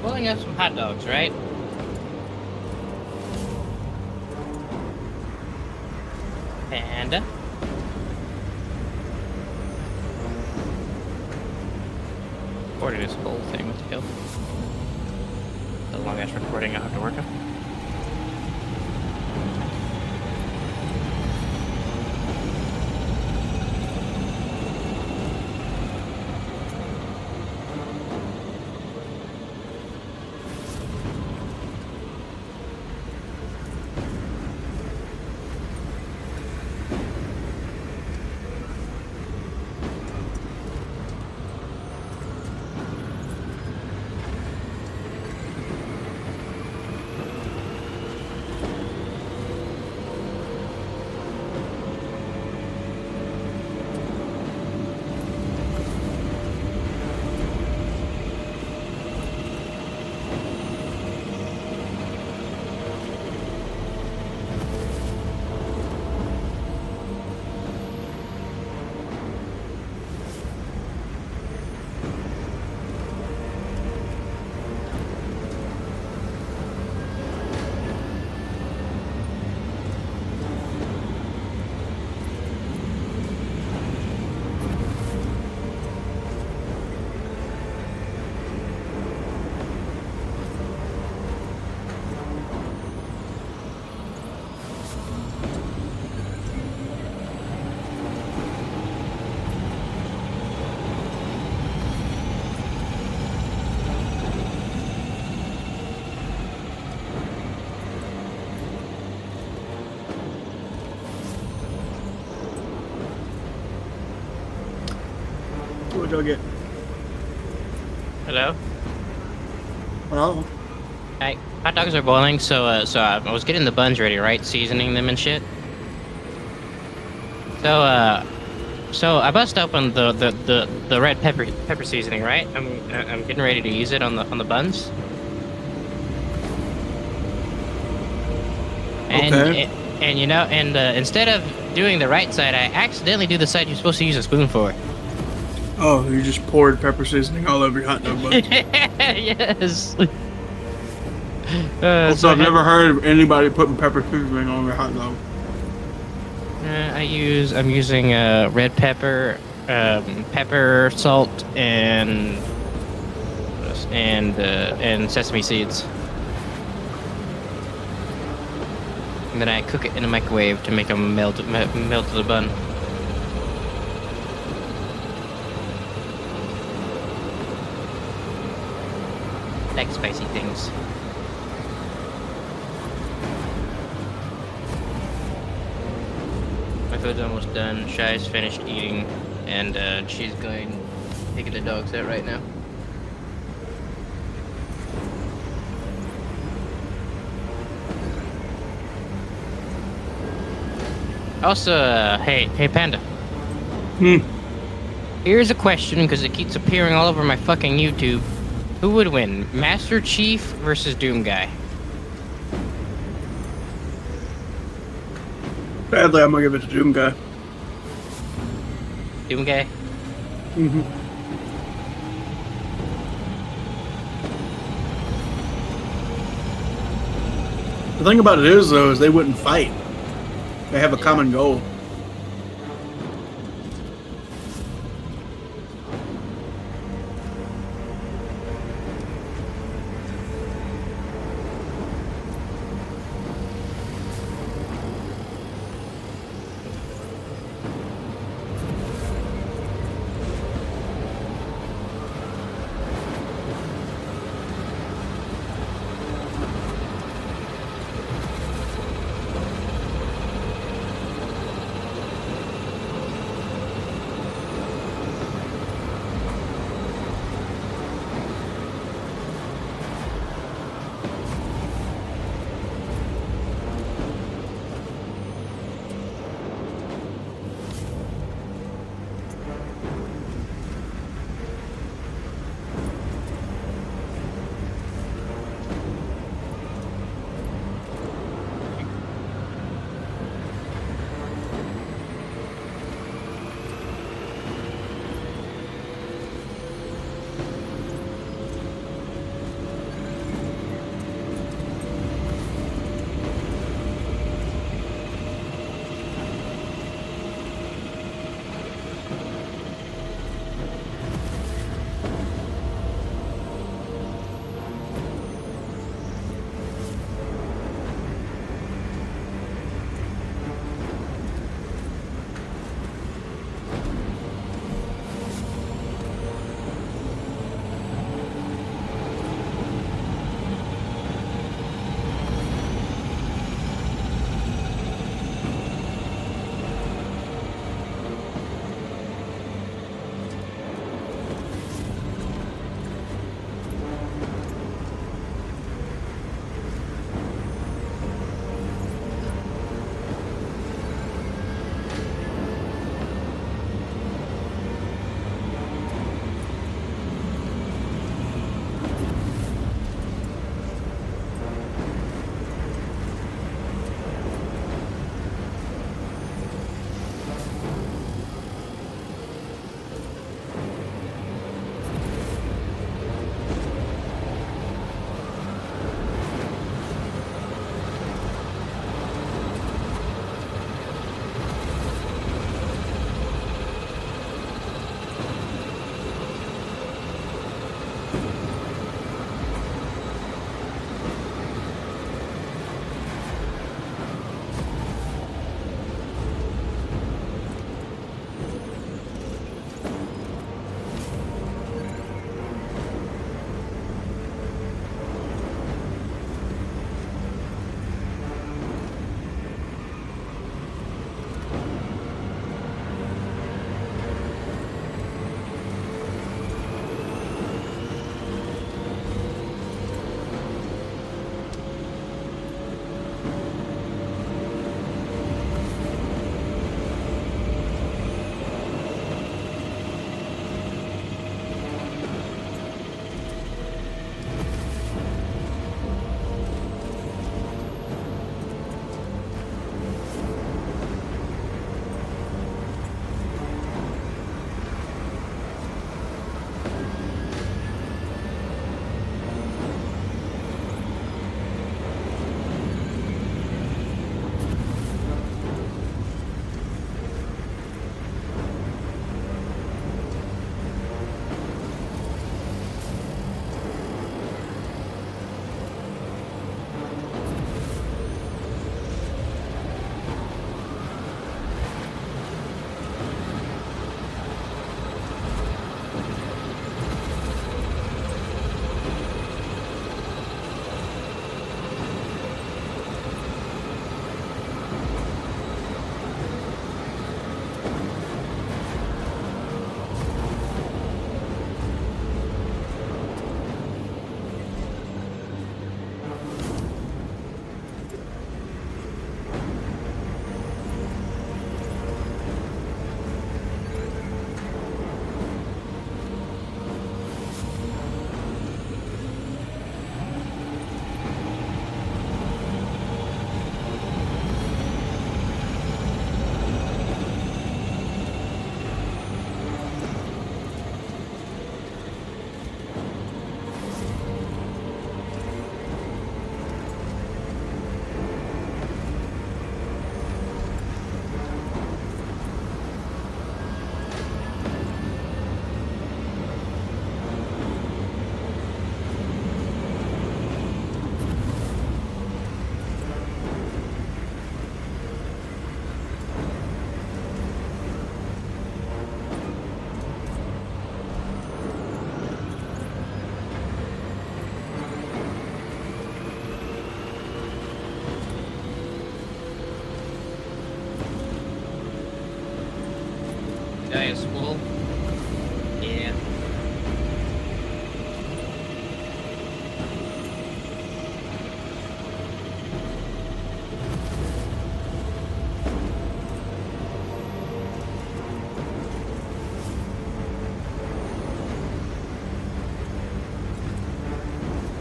S1: Pulling up some hot dogs, right? Panda. Recording this whole thing with you. The longest recording I have to work on.
S3: What'd y'all get?
S1: Hello?
S3: Hello?
S1: Hi. Hot dogs are boiling, so I was getting the buns ready, right? Seasoning them and shit. So I bust open the red pepper seasoning, right? I'm getting ready to use it on the buns. And
S3: Okay.
S1: and you know, instead of doing the right side, I accidentally do the side you're supposed to use a spoon for.
S3: Oh, you just poured pepper seasoning all over your hot dog buns.
S1: Yes.
S3: Also, I've never heard of anybody putting pepper seasoning on their hot dog.
S1: I'm using red pepper, pepper, salt, and sesame seeds. And then I cook it in a microwave to make them melt to the bun. Like spicy things. My food's almost done. Shai's finished eating, and she's going taking the dogs out right now. Also, hey Panda. Here's a question, because it keeps appearing all over my fucking YouTube. Who would win, Master Chief versus Doom Guy?
S3: Sadly, I'm gonna give it to Doom Guy.
S1: Doomguy.
S3: Mm-hmm. The thing about it is, though, is they wouldn't fight. They have a common goal.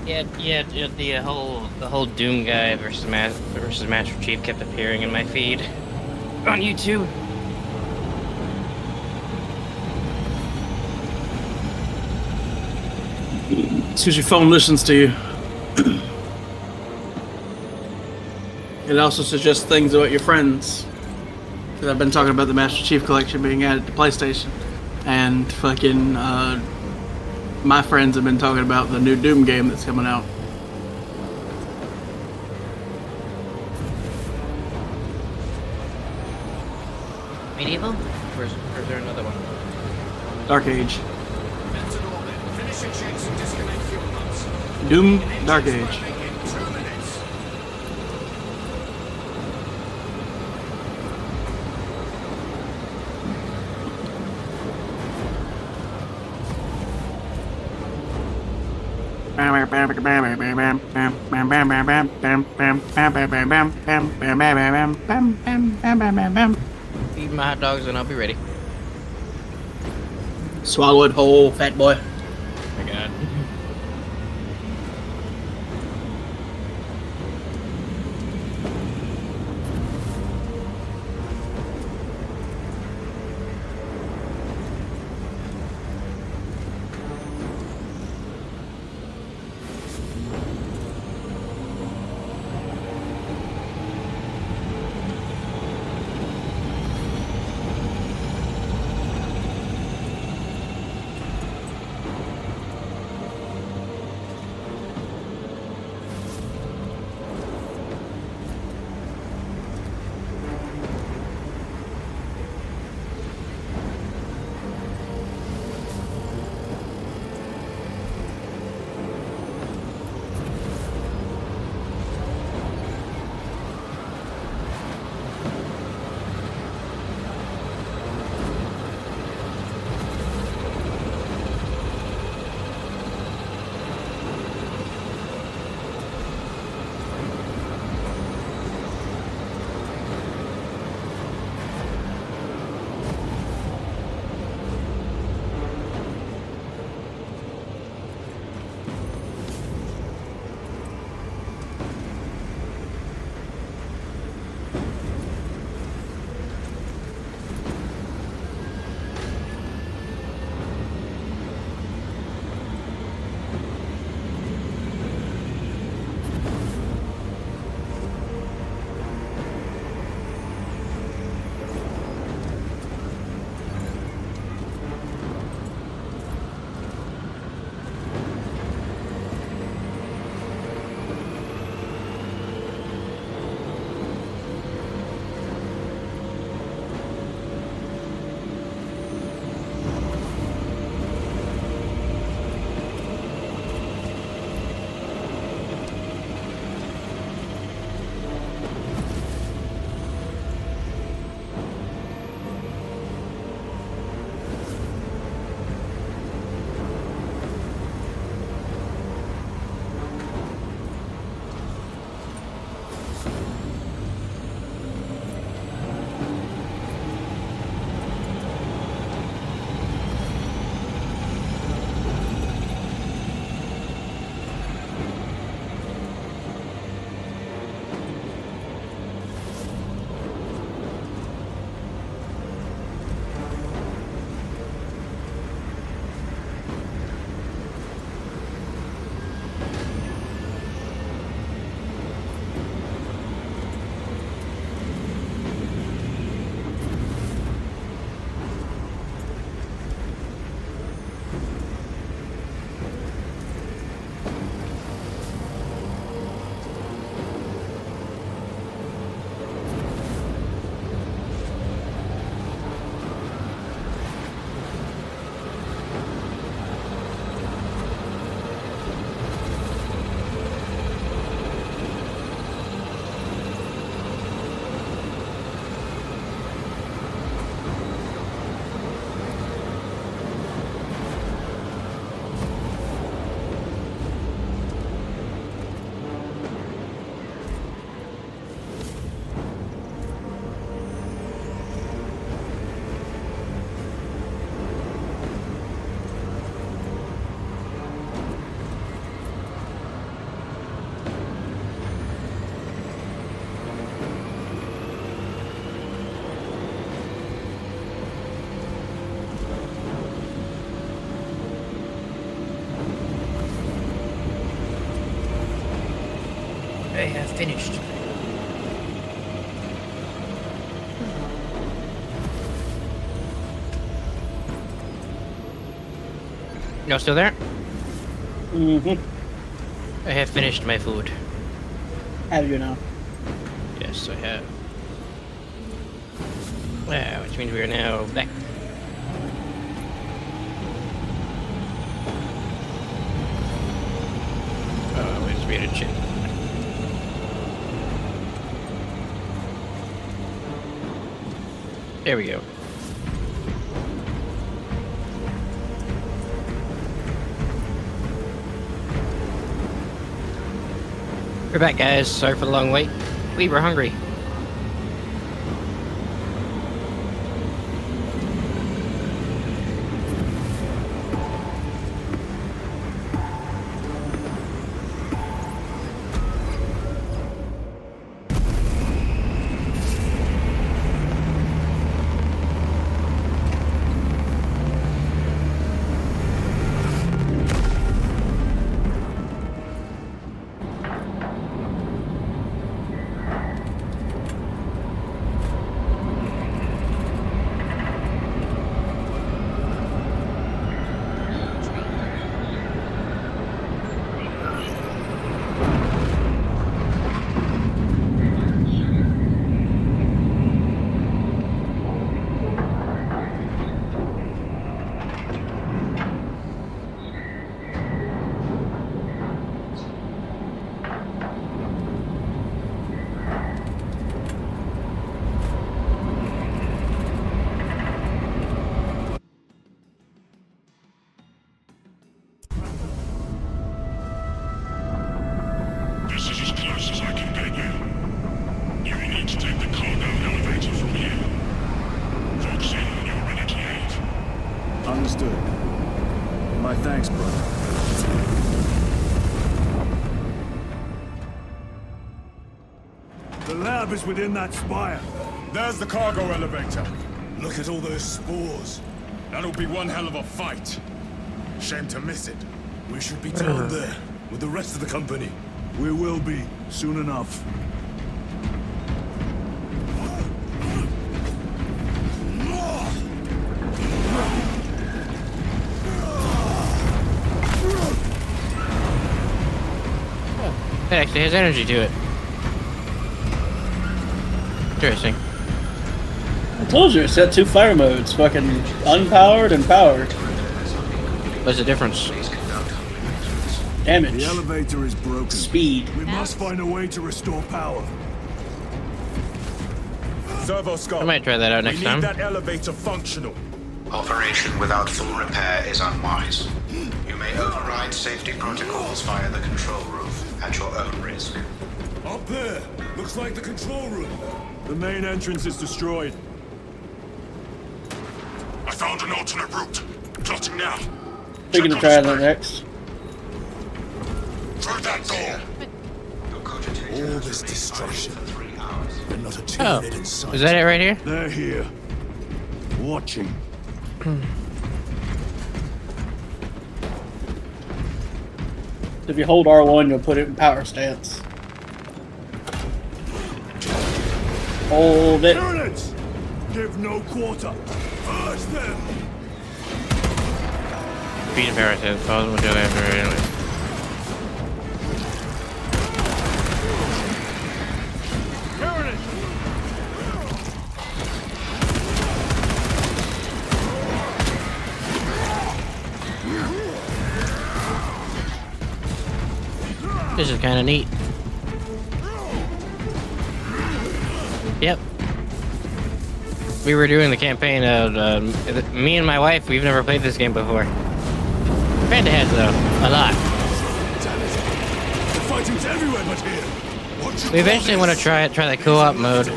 S1: Yeah. The whole Doom guy versus Master Chief kept appearing in my feed on YouTube.
S3: It's because your phone listens to you. It also suggests things about your friends. Because I've been talking about the Master Chief Collection being added to PlayStation. And fucking, my friends have been talking about the new Doom game that's coming out.
S1: Medieval? Or is there another one?
S3: Dark Age.
S9: Finish your checks and disconnect fuel pumps.
S3: Doom Dark Age.
S9: In 2 minutes.
S1: Feed my hot dogs and I'll be ready.
S3: Swallow it whole, fat boy.
S1: Oh my god. I have finished. Y'all still there?
S3: Mm-hmm.
S1: I have finished my food.
S3: Have you now?
S1: Yes, I have. Which means we are now back. Oh, we just made a chin. There we go. We're back, guys. Sorry for the long wait. We were hungry.
S4: This is as close as I can get you. You will need to take the cargo elevator from here. Fox in when you're ready to leave.
S8: Understood. My thanks, brother.
S9: The lab is within that spire.
S7: There's the cargo elevator. Look at all those spores. That'll be one hell of a fight. Shame to miss it.
S9: We should be down there with the rest of the company. We will be soon enough.
S1: It actually has energy to it. Interesting.
S3: I told you, it's got two fire modes, fucking unpowered and powered.
S1: What's the difference?
S3: Damage.
S9: The elevator is broken.
S3: Speed.
S9: We must find a way to restore power.
S7: Servo Skull.
S1: I might try that out next
S7: we
S1: time.
S7: need that elevator functional.
S11: Operation without full repair is unwise. You may override safety protocols via the control room at your own risk.
S9: Up there! Looks like the control room. The main entrance is destroyed.
S4: I found an alternate route. Plotting now.
S3: We're gonna try that next.
S4: Through that door.
S9: All this destruction. And not a
S1: Oh,
S9: Tyranid in sight.
S1: is that it right here?
S9: They're here. Watching.
S3: If you hold R1, you'll put it in power stance. Hold it.
S9: Tyranids! Give no quarter. Urge them!
S1: Beat and power says possible to after anyway. This is kind of neat. Yep. We were doing the campaign of me and my wife. We've never played this game before. Panda has though, a lot.
S9: The fighting's everywhere but here.
S1: We eventually want to try the co-op mode.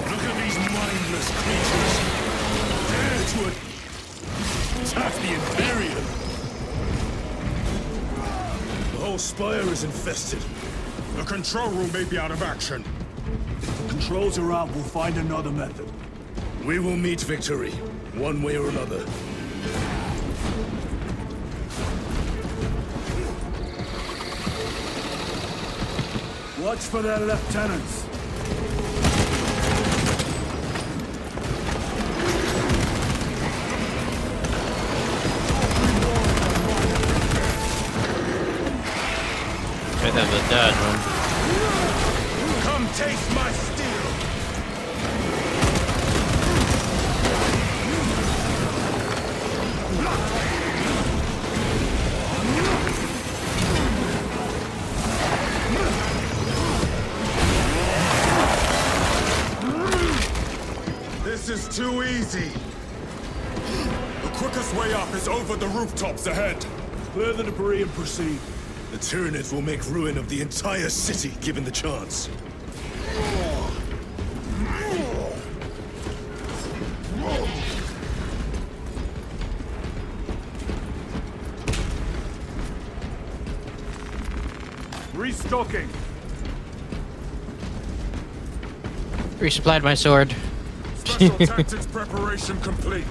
S9: Look at these mindless creatures. Dare to attack the Imperium. The whole spire is infested.
S7: The control room may be out of action.
S9: Controls are out. We'll find another method. We will meet victory, one way or another.
S8: Watch for their lieutenants.
S1: I have the dodge one.
S10: Come taste my steel!
S7: This is too easy. The quickest way up is over the rooftops ahead.
S5: Clear the debris and proceed. The Tyranids will make ruin of the entire city, given the chance.
S12: Restocking.
S1: Resupplied my sword.
S7: Special tactics preparation complete.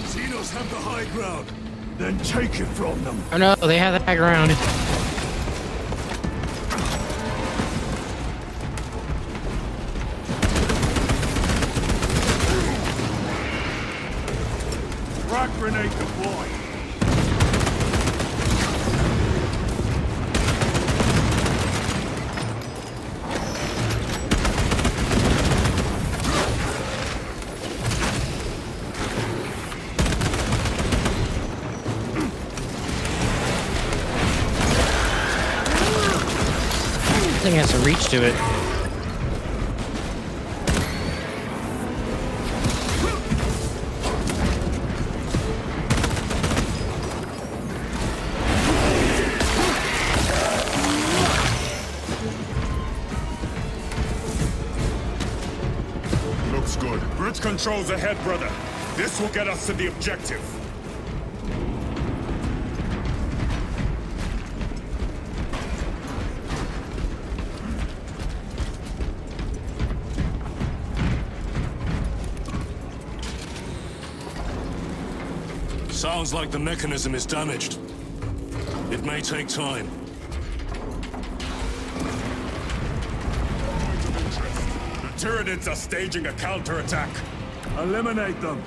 S5: Xenos have the high ground. Then take it from them.
S1: Oh no, they have the high ground.
S12: Frag grenade deployed.
S1: Thing has to reach to it.
S7: Looks good. Bridge controls ahead, brother. This will get us to the objective.
S5: Sounds like the mechanism is damaged. It may take time.
S7: The Tyranids are staging a counterattack.
S12: Eliminate them.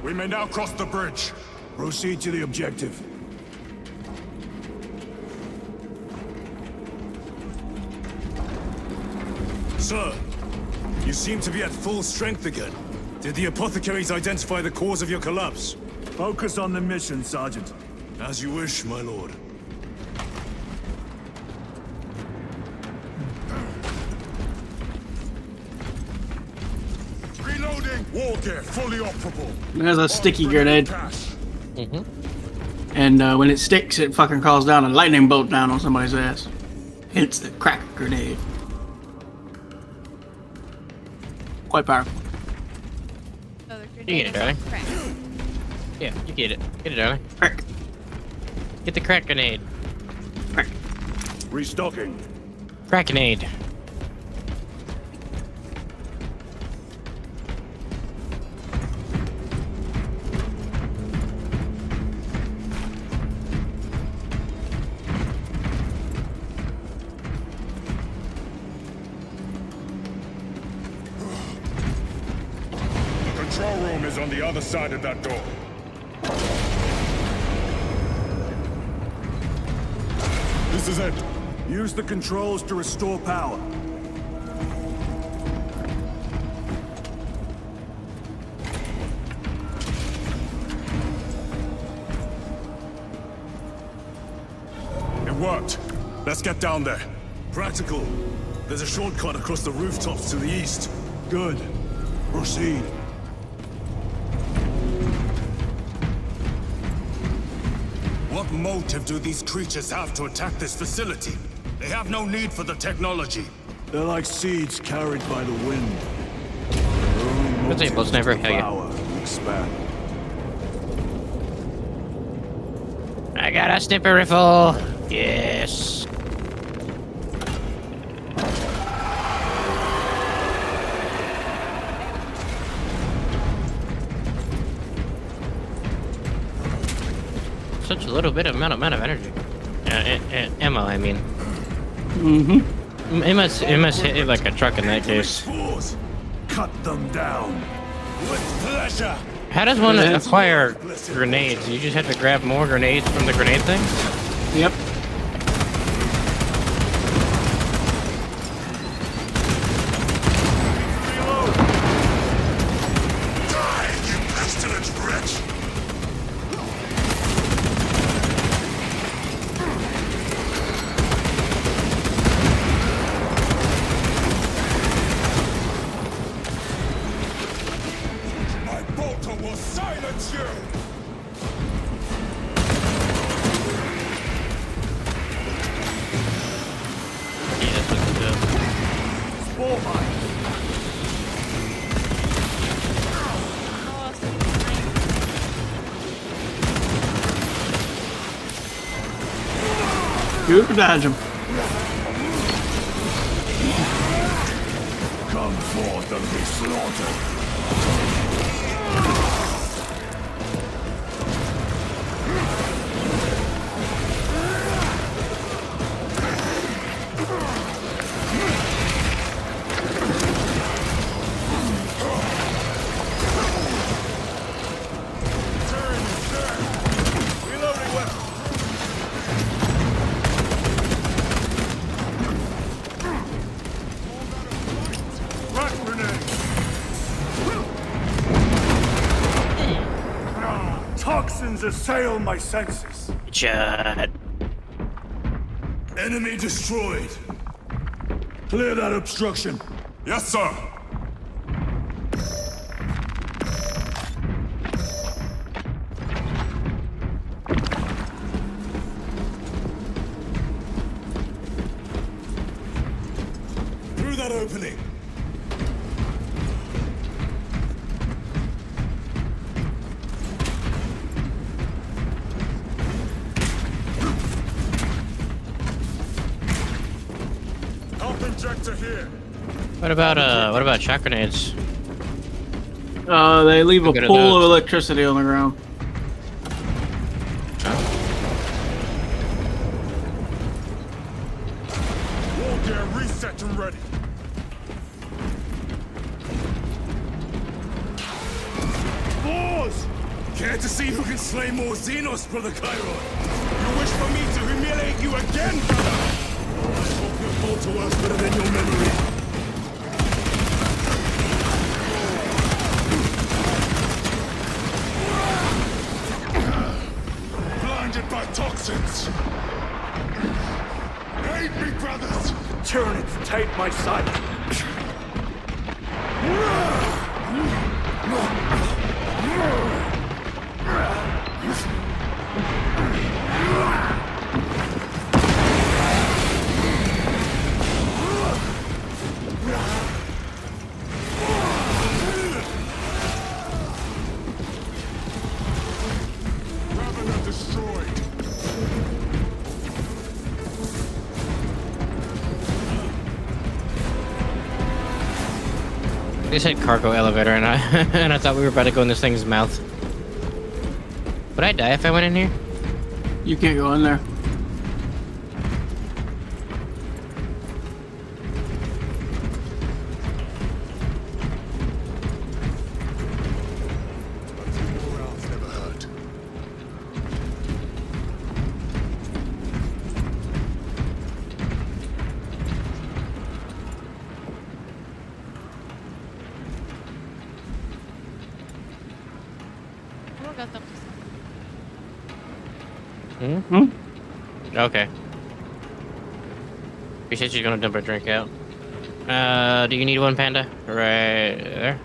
S7: We may now cross the bridge.
S8: Proceed to the objective.
S5: Sir, you seem to be at full strength again. Did the apothecaries identify the cause of your collapse?
S12: Focus on the mission, Sergeant.
S5: As you wish, my lord.
S7: Reloading! War gear fully operable.
S3: There's a sticky grenade.
S1: Mm-hmm.
S3: And when it sticks, it fucking calls down a lightning bolt down on somebody's ass. Hence the crack grenade. Quite powerful.
S2: So the
S1: You get
S2: grenade
S1: it,
S2: is
S1: darling.
S2: crack.
S1: Yeah, you get it. Get it, darling.
S3: Crack.
S1: Get the crack grenade.
S3: Crack.
S5: Restocking.
S1: Crack grenade.
S4: The control room is on the other side of that door.
S5: This is it. Use the controls to restore power.
S4: It worked. Let's get down there.
S5: Practical. There's a shortcut across the rooftops to the east. Good. Proceed.
S7: What motive do these creatures have to attack this facility? They have no need for the technology.
S5: They're like seeds carried by the wind.
S1: Good thing, Bull Sniper. Hell yeah.
S5: Power and expand.
S1: I got a sniper rifle. Yes. Such a little bit amount of energy. Ammo, I mean.
S3: Mm-hmm.
S1: It must hit it like a truck in that case.
S5: Force. Cut them down. With pleasure.
S1: How does one acquire grenades? You just have to grab more grenades from the grenade thing?
S3: Yep.
S4: Die, you pestilent wretch! My bolter will silence you!
S1: Yeah, that's what it does.
S5: Spore mine.
S2: Oh, so nice.
S3: You can dodge him.
S5: Come forth and be slaughtered.
S4: Reloading weapon! Frag grenade!
S5: Toxins assail my senses.
S1: Shot.
S5: Enemy destroyed. Clear that obstruction.
S4: Yes, sir!
S5: Through that opening.
S4: Health injector here!
S1: What about shot grenades?
S3: They leave a
S1: Good at
S3: pool
S1: those.
S3: of electricity on the ground.
S4: War gear reset and ready!
S5: Boars! Care to see who can slay more Xenos, Brother Chiron?
S4: You wish for me to humiliate you again, brother?
S5: I hope your bolter works better than your memory.
S4: Blinded by toxins! Aid me, brothers!
S5: Tyranids take my sight.
S1: They said cargo elevator, and I and I thought we were about to go in this thing's mouth. Would I die if I went in here?
S3: You can't go in there.
S8: Morale's never hurt.
S2: I got them.
S1: Okay. She said she's gonna dump her drink out. Do you need one, Panda? Right there.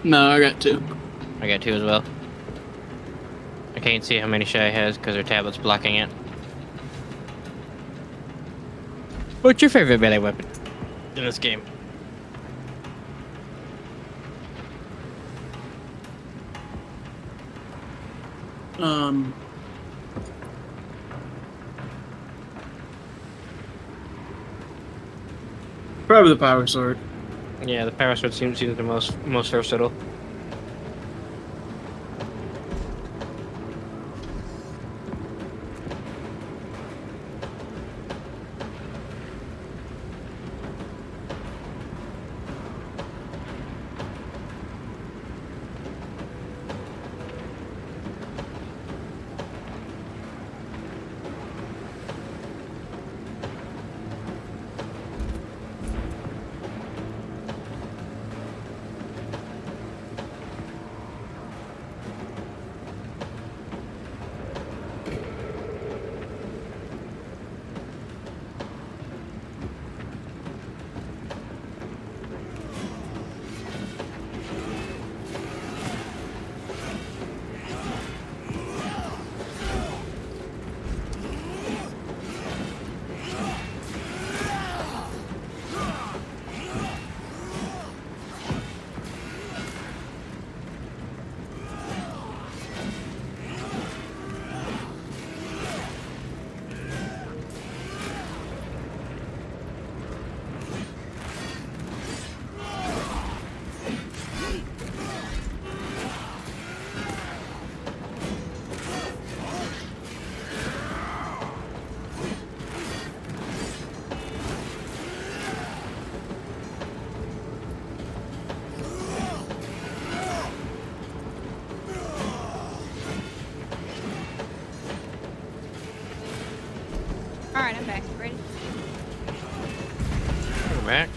S3: No, I got 2.
S1: I got 2 as well. I can't see how many Shy has because her tablet's blocking it. What's your favorite melee weapon in this game?
S3: Probably the power sword.
S1: Yeah, the power sword seems the most versatile.
S2: Alright, I'm back. Ready?
S1: We're back.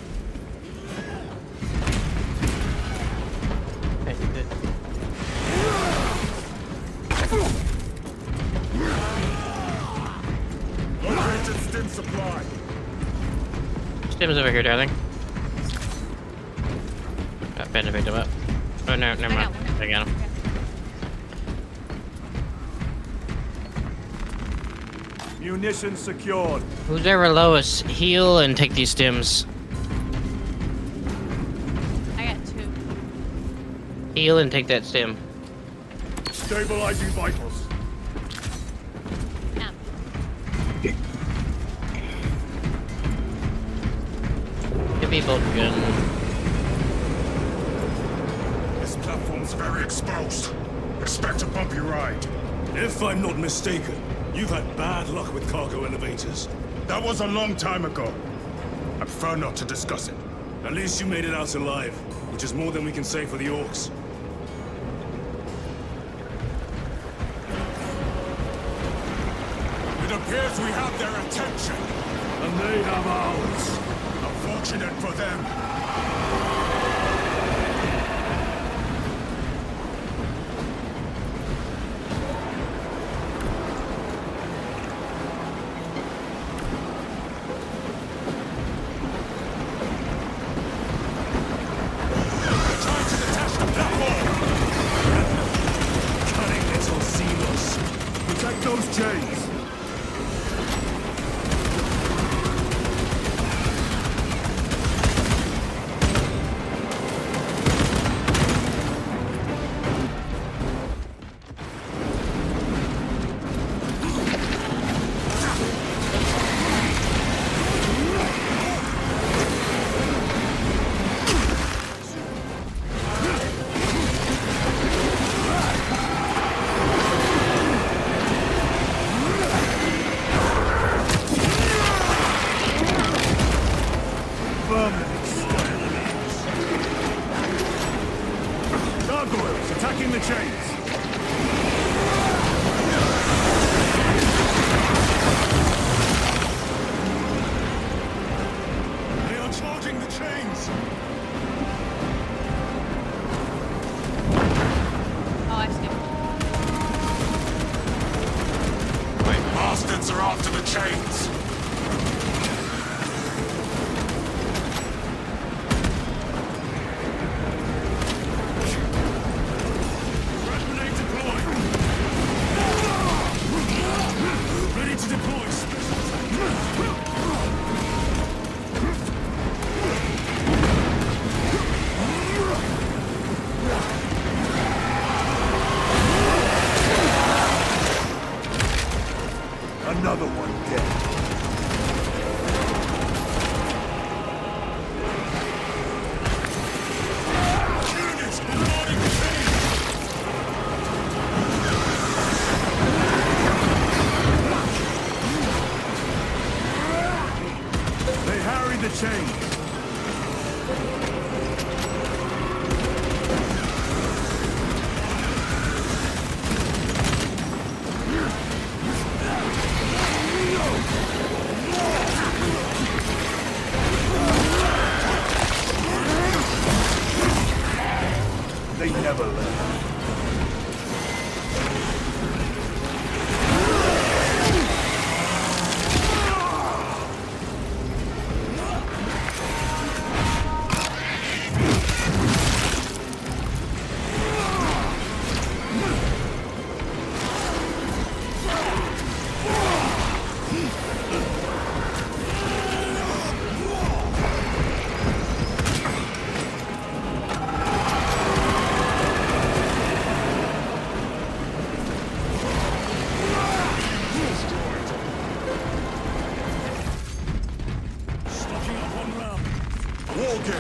S1: Okay, you did.
S7: Located stim supply.
S1: Stim's over here, darling. Panda picked him up. Oh no, never mind. I got him.
S10: Munitions secured.
S1: Who's ever lowest, heal and take these stims.
S2: I got 2.
S1: Heal and take that stim.
S10: Stabilizing vitals.
S2: Yeah.
S1: Heavy bolt gun.
S4: This platform's very exposed. Expect a bumpy ride.
S5: If I'm not mistaken, you've had bad luck with cargo elevators.
S4: That was a long time ago. I prefer not to discuss it.
S5: At least you made it out alive, which is more than we can say for the orcs.
S4: It appears we have their attention. And they have ours. Unfortunate for them.
S5: Cunning little Xenos.
S10: Protect those chains.
S8: Avoid the chain. They never learn.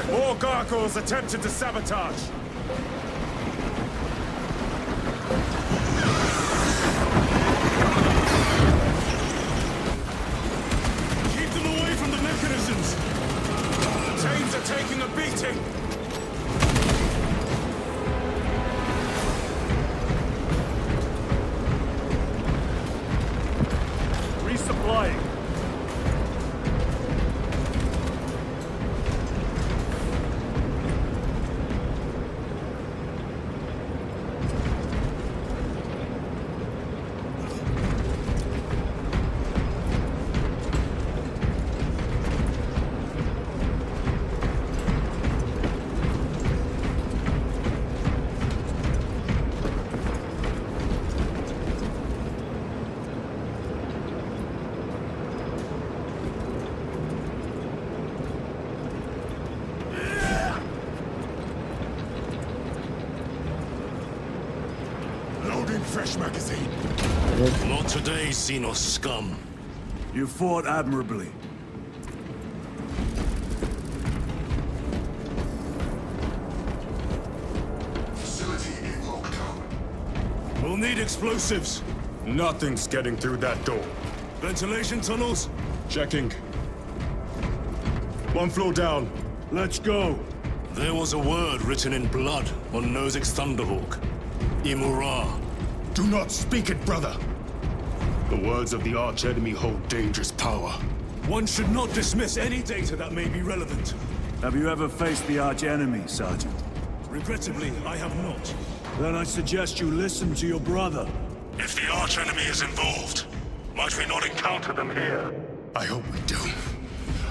S7: More gargoyles attempted to sabotage. Keep them away from the mechanisms. Chains are taking a beating. Resupplying. Loading fresh magazine.
S5: Not today, Xenos scum.
S8: You fought admirably.
S4: Facility in lockdown.
S5: We'll need explosives.
S7: Nothing's getting through that door.
S5: Ventilation tunnels?
S7: Checking. One floor down.
S8: Let's go.
S5: There was a word written in blood on Nozick's Thunderhawk. Imura.
S7: Do not speak it, brother. The words of the archenemy hold dangerous power.
S5: One should not dismiss any data that may be relevant.
S8: Have you ever faced the arch-enemy, Sergeant?
S5: Regrettably, I have not.
S8: Then I suggest you listen to your brother.
S5: If the archenemy is involved, might we not encounter them here?
S7: I hope we do.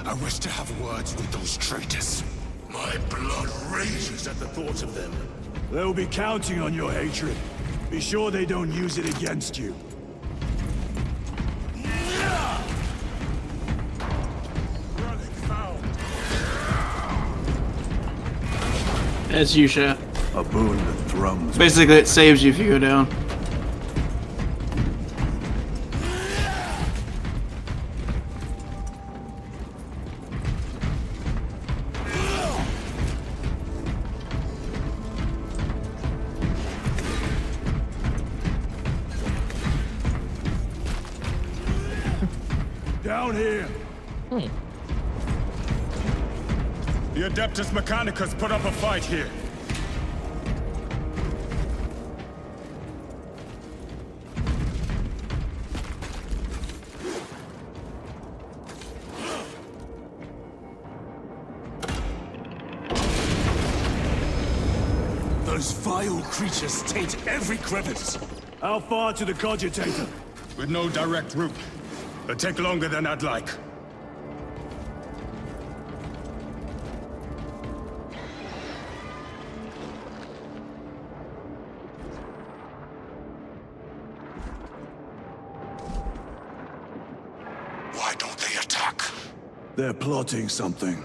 S7: I wish to have words with those traitors.
S5: My blood rages at the thought of them.
S8: They'll be counting on your hatred. Be sure they don't use it against you.
S3: As you should.
S8: A boon that thrums.
S3: Basically, it saves you if you go down.
S8: Down here.
S7: The Adeptus Mechanicus put up a fight here.
S5: Those vile creatures taint every crevice.
S8: How far to the cogitator?
S7: With no direct route. It'll take longer than I'd like.
S4: Why don't they attack?
S8: They're plotting something.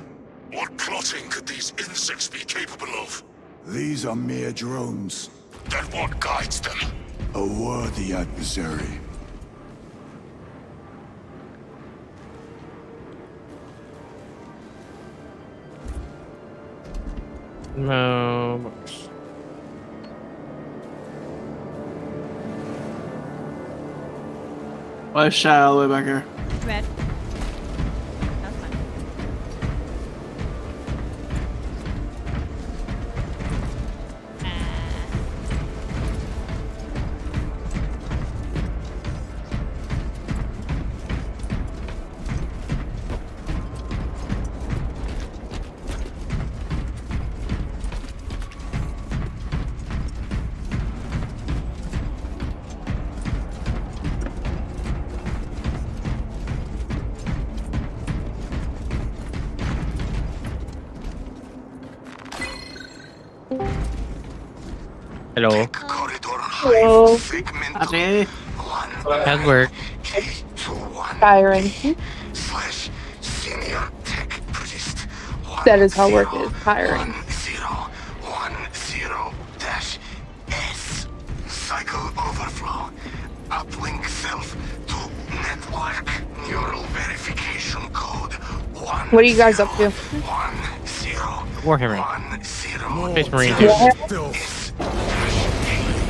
S4: What plotting could these insects be capable of?
S8: These are mere drones.
S4: Then what guides them?
S8: A worthy adversary.
S1: No.
S3: Why is Shy all the way back here?
S2: Red. That's fine.
S1: Hello.
S14: Hello.
S3: Okay.
S1: How's work?
S14: Tiring. That is how work is. Tiring.
S6: 1010-S. Cycle overflow. Uplink self to network. Neural verification code.
S14: What are you guys up to?
S1: Warhammer. Space Marine.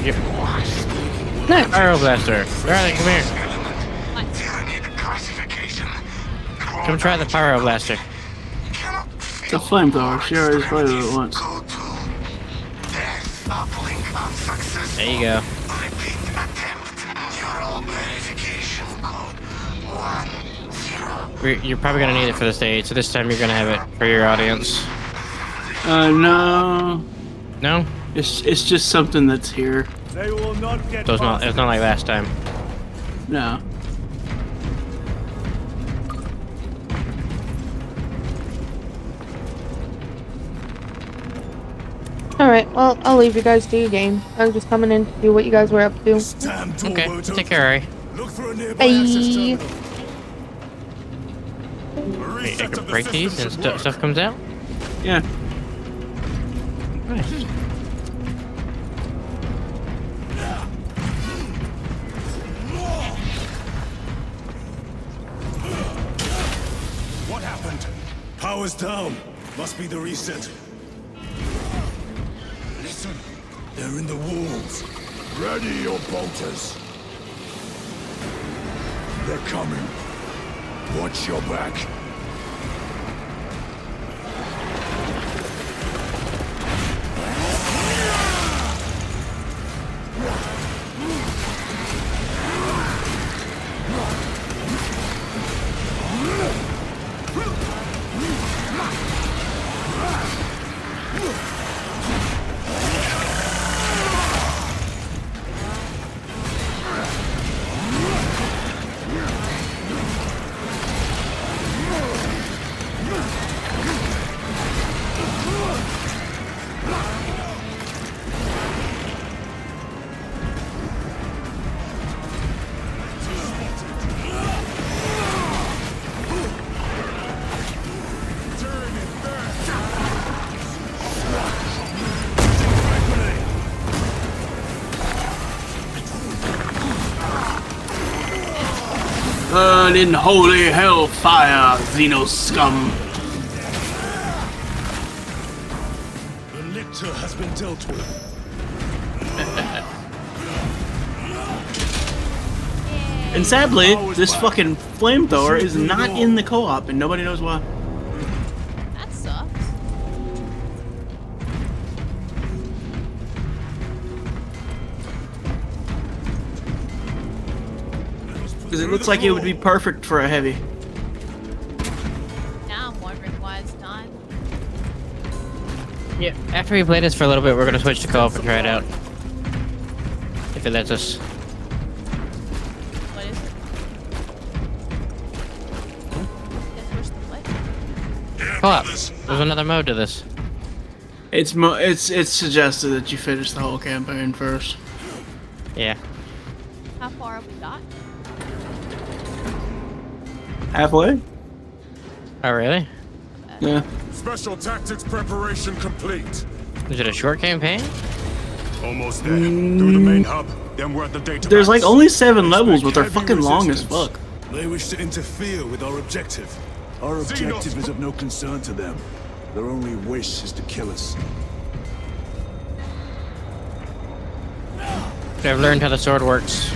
S1: Yep.
S14: Nice.
S1: Pyro Blaster. Riley, come here. Come try the Pyro Blaster.
S3: It's a flamethrower. She already played it once.
S1: There you go. You're probably gonna need it for the stage, so this time you're gonna have it for your audience.
S3: No.
S1: No?
S3: It's just something that's here.
S12: They will not get
S1: So it's not like last time.
S3: No.
S14: Alright, well, I'll leave you guys to your game. I was just coming in to see what you guys were up to.
S1: Okay, take care, Ari.
S14: Bye.
S1: Wait, I can break these and stuff comes out?
S3: Yeah.
S1: Nice.
S5: What happened? Power's down. Must be the reset. Listen, they're in the walls.
S9: Ready your bolters. They're coming. Watch your back.
S3: Burn in holy hellfire, Xeno scum.
S5: The lictor has been dealt with.
S3: And sadly, this fucking flamethrower is not in the co-op, and nobody knows why.
S2: That sucks.
S3: Because it looks like it would be perfect for a heavy.
S2: Now I'm wondering why it's not.
S1: Yeah, after we play this for a little bit, we're gonna switch to co-op and try it out. If it lets us.
S2: What is it? Just push the button.
S1: Co-op. There's another mode to this.
S3: It's suggested that you finish the whole campaign first.
S1: Yeah.
S2: How far have we got?
S3: Halfway?
S1: Oh, really?
S3: Yeah.
S7: Special tactics preparation complete.
S1: Is it a short campaign?
S7: Almost there. Through the main hub. Then we're at the database.
S3: There's like only 7 levels, but they're fucking long as fuck.
S5: They wish to interfere with our objective.
S8: Our objective is of no concern to them. Their only wish is to kill us.
S1: I've learned how the sword works.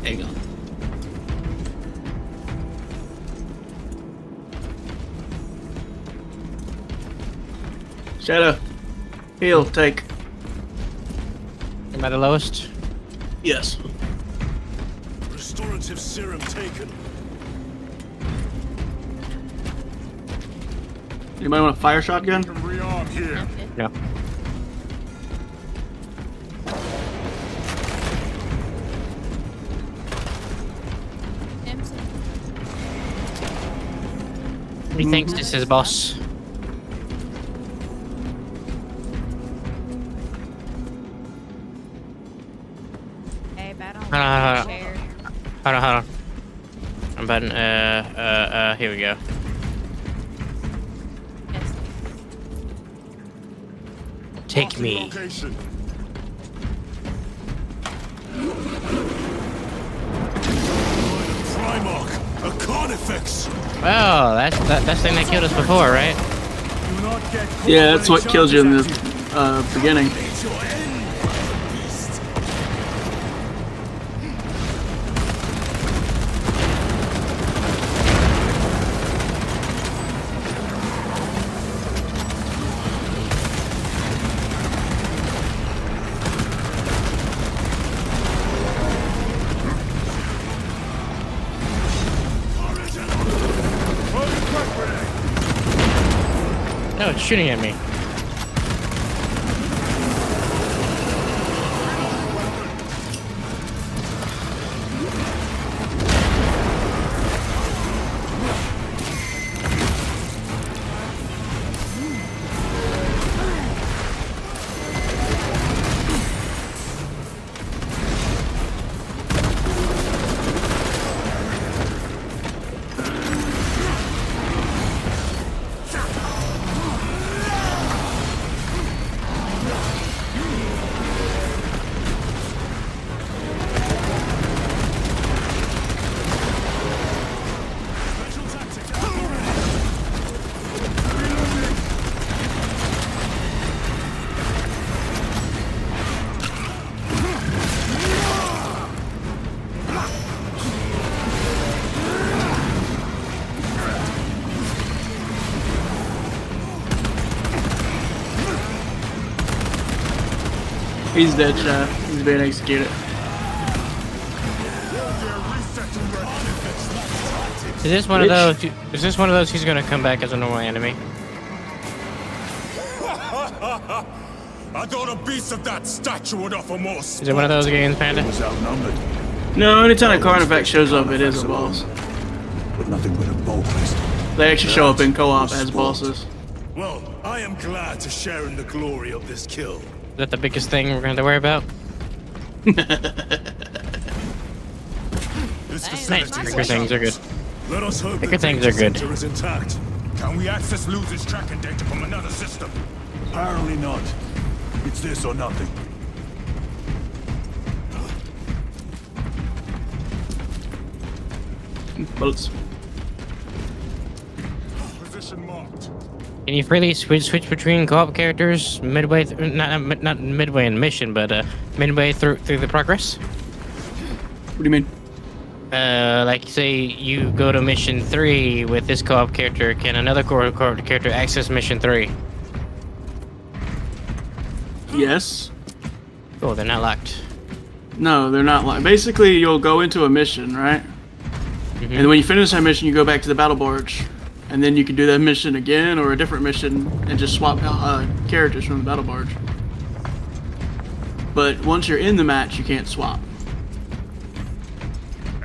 S3: Hang on. Shadow. Heal, take.
S1: Am I the lowest?
S3: Yes.
S5: Restorative serum taken.
S3: Anybody want a fire shotgun?
S7: Rearm here.
S1: No. Methinks this is boss.
S2: Hey, bat on
S1: Hold on,
S2: the chair.
S1: Hold on. I'm button. Here we go.
S2: Yes.
S1: Take me.
S5: Primarch, a Carnifex.
S1: Oh, that's the thing that killed us before, right?
S5: Do not get caught
S3: Yeah, that's
S5: when
S3: what kills you in the
S5: charges
S3: beginning.
S5: It's your end, beast.
S1: No, it's shooting at me.
S3: He's dead, Chad. He's being executed.
S1: Is this one of those? Is this one of those? He's gonna come back as a normal enemy.
S7: I thought a beast of that stature would offer more.
S1: Is it one of those games, Panda?
S8: Was outnumbered,
S3: No, anytime a Carnifex shows up, it is a boss.
S8: with nothing but a bow pistol.
S3: They actually show up in co-op as bosses.
S5: Well, I am glad to share in the glory of this kill.
S1: Is that the biggest thing we're gonna have to worry about?
S5: This
S1: Nice.
S5: facility
S1: Bigger things are good.
S5: Let us hope
S1: Bigger
S5: the
S1: things
S5: data
S1: are good.
S5: center is intact.
S7: Can we access Luz's tracking data from another system?
S8: Apparently not. It's this or nothing.
S3: Bullets.
S7: Position marked.
S1: Can you freely switch between co-op characters midway? Not midway in the mission, but midway through the progress.
S3: What do you mean?
S1: Like say you go to mission 3 with this co-op character, can another co-op character access mission 3?
S3: Yes.
S1: Oh, they're not locked.
S3: No, they're not like. Basically, you'll go into a mission, right?
S1: Mm-hmm.
S3: And when you finish that mission, you go back to the battle barge, and then you can do that mission again or a different mission and just swap characters from the battle barge. But once you're in the match, you can't swap.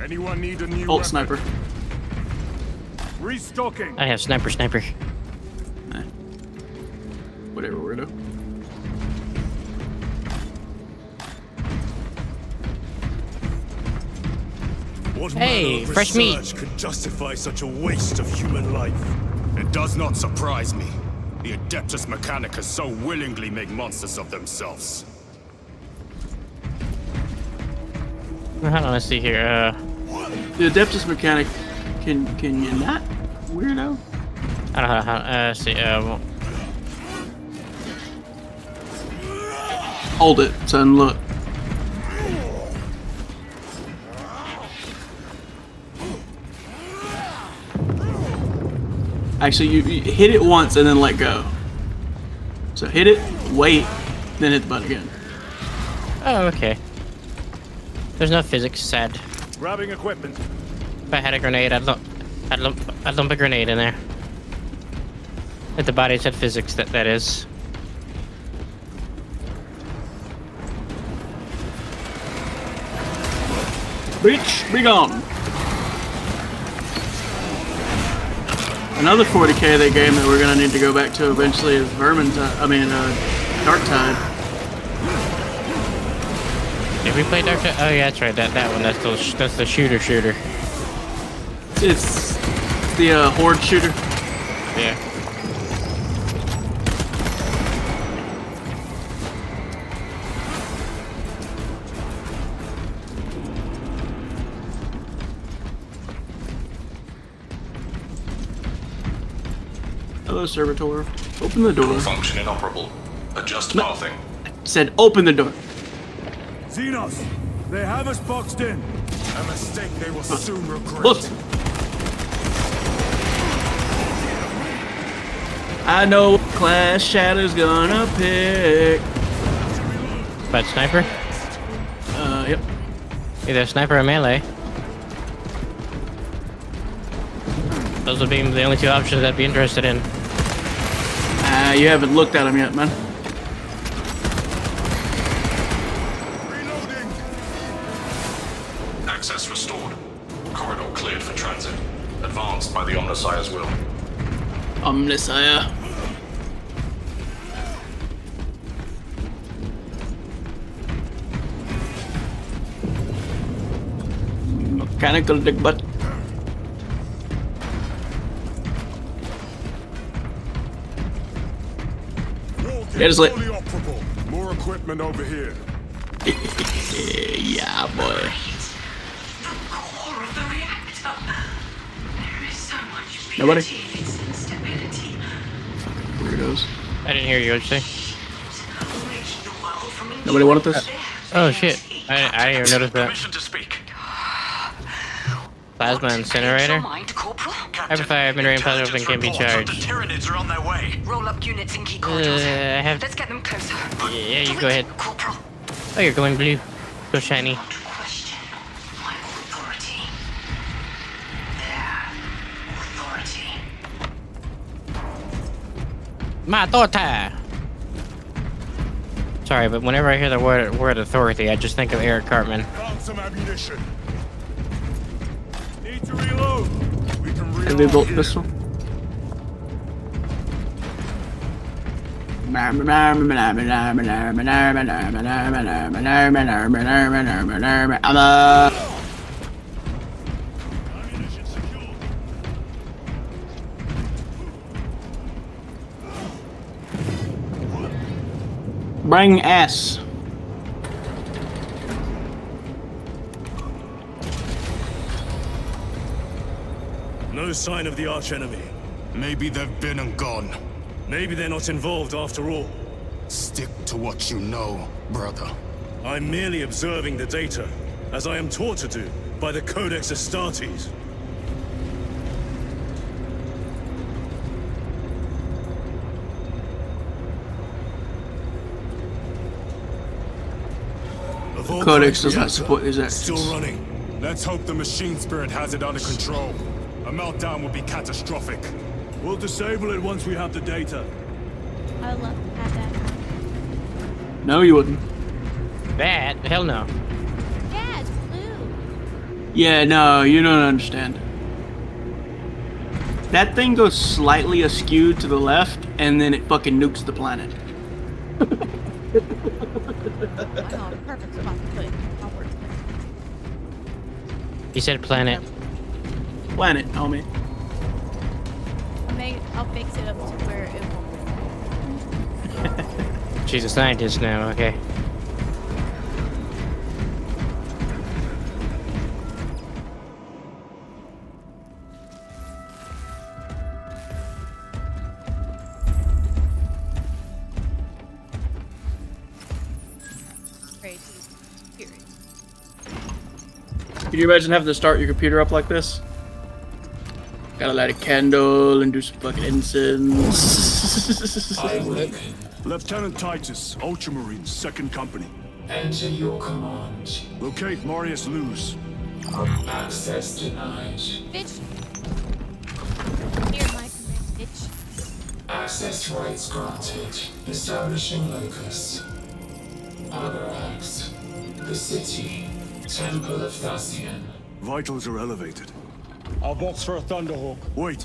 S7: Anyone need a new
S3: Alt
S7: weapon?
S3: sniper.
S7: Restocking.
S1: I have sniper.
S3: Whatever, weirdo.
S5: What
S1: Hey,
S5: manner of
S1: fresh meat.
S5: research could justify such a waste of human life?
S7: It does not surprise me. The Adeptus Mechanicus so willingly make monsters of themselves.
S1: Hold on, let's see here.
S3: The Adeptus mechanic, can you not, weirdo?
S1: I don't know how. See. Well,
S3: Hold it, son. Look. Actually, you hit it once and then let go. So hit it, wait, then hit the button again.
S1: oh, okay. There's no physics. Sad.
S12: Grabbing equipment.
S1: If I had a grenade, I'd lump a grenade in there. If the body said physics, that is.
S3: Bitch, be gone. Another 40k that game that we're gonna need to go back to eventually is Dark Tide.
S1: Did we play Dark Tide? Oh yeah, that's right. That one. That's the shooter.
S3: It's the horde shooter.
S1: Yeah.
S3: Hello, servitor. Open the door.
S4: Function inoperable. Adjust pathing.
S3: Said open the door.
S5: Xenos, they have us boxed in. A mistake they will soon regret.
S3: Look. I know what class Shadow's gonna pick.
S1: But sniper?
S3: Yep.
S1: Either sniper or melee. Those would be the only two options I'd be interested in.
S3: You haven't looked at them yet, man.
S4: Access restored. Corridor cleared for transit. Advanced by the Omnissiah's will.
S3: Omnissiah. Mechanical dick butt. Yeah, just like
S7: More equipment over here.
S3: yeah, boy. Nobody? Weirdos.
S1: I didn't hear you. What'd you say?
S3: Nobody wanted this?
S1: Oh shit! I didn't even notice that.
S4: Permission to speak.
S1: Plasma incinerator. Every 5 minute plasma weapon can be charged.
S4: Tyranids are on their way.
S13: Roll up units in key
S1: I
S13: corridors.
S1: have.
S13: Let's get them closer.
S1: Yeah, you go ahead. Oh, you're going blue. Go shiny.
S13: Question my authority. Their authority.
S1: My daughter. Sorry, but whenever I hear the word authority, I just think of Eric Cartman.
S7: Found some ammunition. Need to reload. We can reload.
S3: Have we built this one? Bring S.
S10: No sign of the archenemy.
S5: Maybe they've been and gone.
S10: Maybe they're not involved after all.
S5: Stick to what you know, brother.
S10: I'm merely observing the data, as I am taught to do by the Codex Astartes.
S3: Codex does not support these actions.
S10: Still running.
S7: Let's hope the machine spirit has it under control. A meltdown would be catastrophic.
S5: We'll disable it once we have the data.
S2: I love to have that.
S3: No, you wouldn't.
S1: That? Hell no.
S2: Yeah, it's blue.
S3: Yeah, no, you don't understand. That thing goes slightly askew to the left, and then it fucking nukes the planet.
S2: I know a perfect spot to put my words.
S1: He said planet.
S3: Planet, homie.
S2: I'll fix it up to where it won't.
S1: She's a scientist now, okay.
S3: Can you imagine having to start your computer up like this? Gotta light a candle and do some fucking incense.
S5: Lieutenant Titus, Ultramarines, 2nd Company.
S9: Enter your command.
S5: Locate Marius Luz.
S9: Access denied.
S2: Bitch. Hear my command, bitch.
S9: Access rights granted. Establishing locus. Other acts. The city. Temple of Thasian.
S5: Vitals are elevated.
S12: I'll box for a Thunderhawk.
S5: Wait.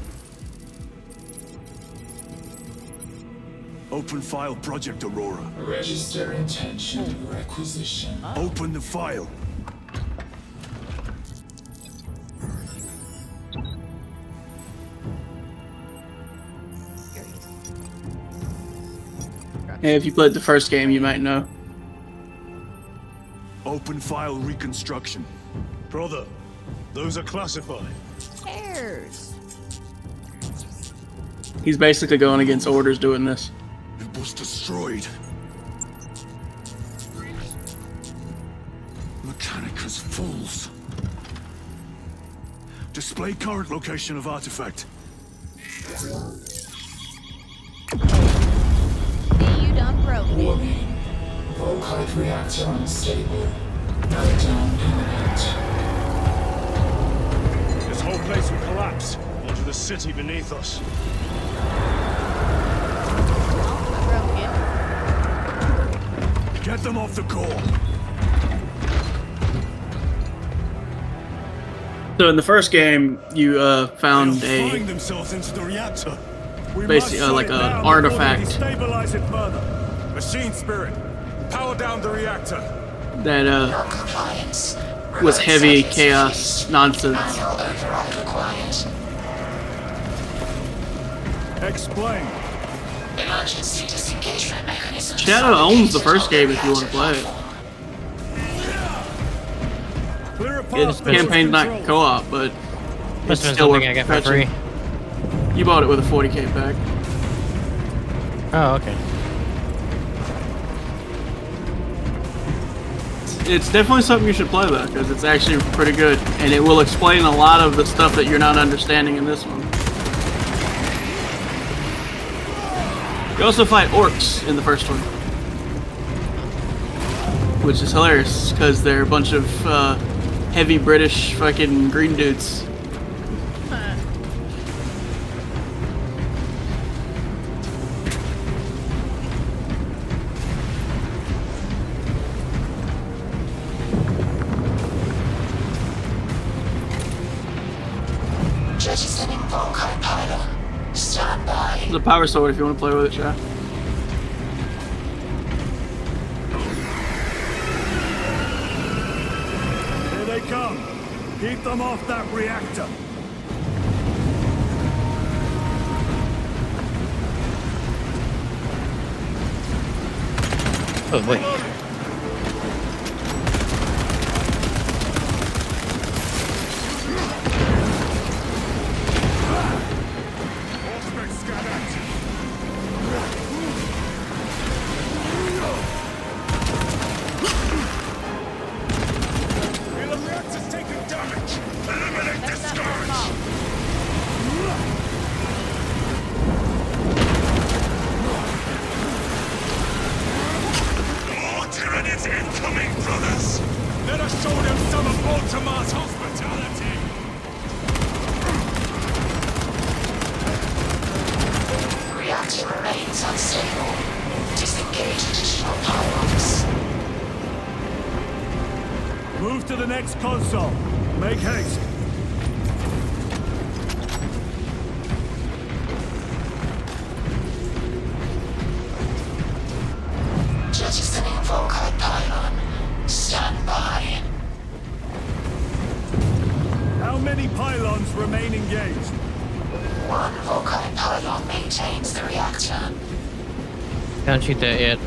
S8: Open file Project Aurora.
S9: Register intention requisition.
S8: Open the file.
S3: Hey, if you played the first game, you might know.
S8: Open file reconstruction.
S10: Brother, those are classified.
S2: Cares.
S3: He's basically going against orders doing this.
S8: It was destroyed. Mechanicus fools. Display current location of artifact.
S2: You done broke it.
S9: Warning. Volkite reactor unstable. Meltdown imminent.
S10: This whole place will collapse into the city beneath us.
S8: Get them off the core.
S3: So in the first game, you found
S8: Throwing
S3: a
S8: themselves into the reactor.
S3: basically like an artifact
S10: Stabilize it further.
S7: Machine spirit, power down the reactor.
S3: that was heavy chaos nonsense.
S10: Explain.
S13: Emergency disengagement mechanism.
S3: Shadow owns the first game if you want to play it.
S10: Clear a
S3: Yeah,
S10: path
S3: this
S10: for
S3: campaign's not
S10: control.
S3: co-op, but
S1: Must
S3: it's
S1: have been
S3: still worth
S1: something I got for
S3: fetching.
S1: free.
S3: You bought it with a 40k pack.
S1: Oh, okay.
S3: It's definitely something you should play though, because it's actually pretty good, and it will explain a lot of the stuff that you're not understanding in this one. You also fight orcs in the first one, which is hilarious because they're a bunch of heavy British fucking green dudes.
S13: Jettisoning Volkite pylon. Stand by.
S3: There's a power sword if you want to play with it, Shy.
S10: Here they come. Keep them off that reactor.
S1: Oh, wait.
S4: More tyranids incoming, brothers! Let us show them some of Baltimore's hospitality!
S13: Reactor remains unstable. Disengage additional pylons.
S10: Move to the next console. Make haste.
S13: Jettisoning Volkite pylon. Stand by.
S10: How many pylons remain engaged?
S13: One Volkite pylon maintains the reactor.
S1: Don't shoot that yet.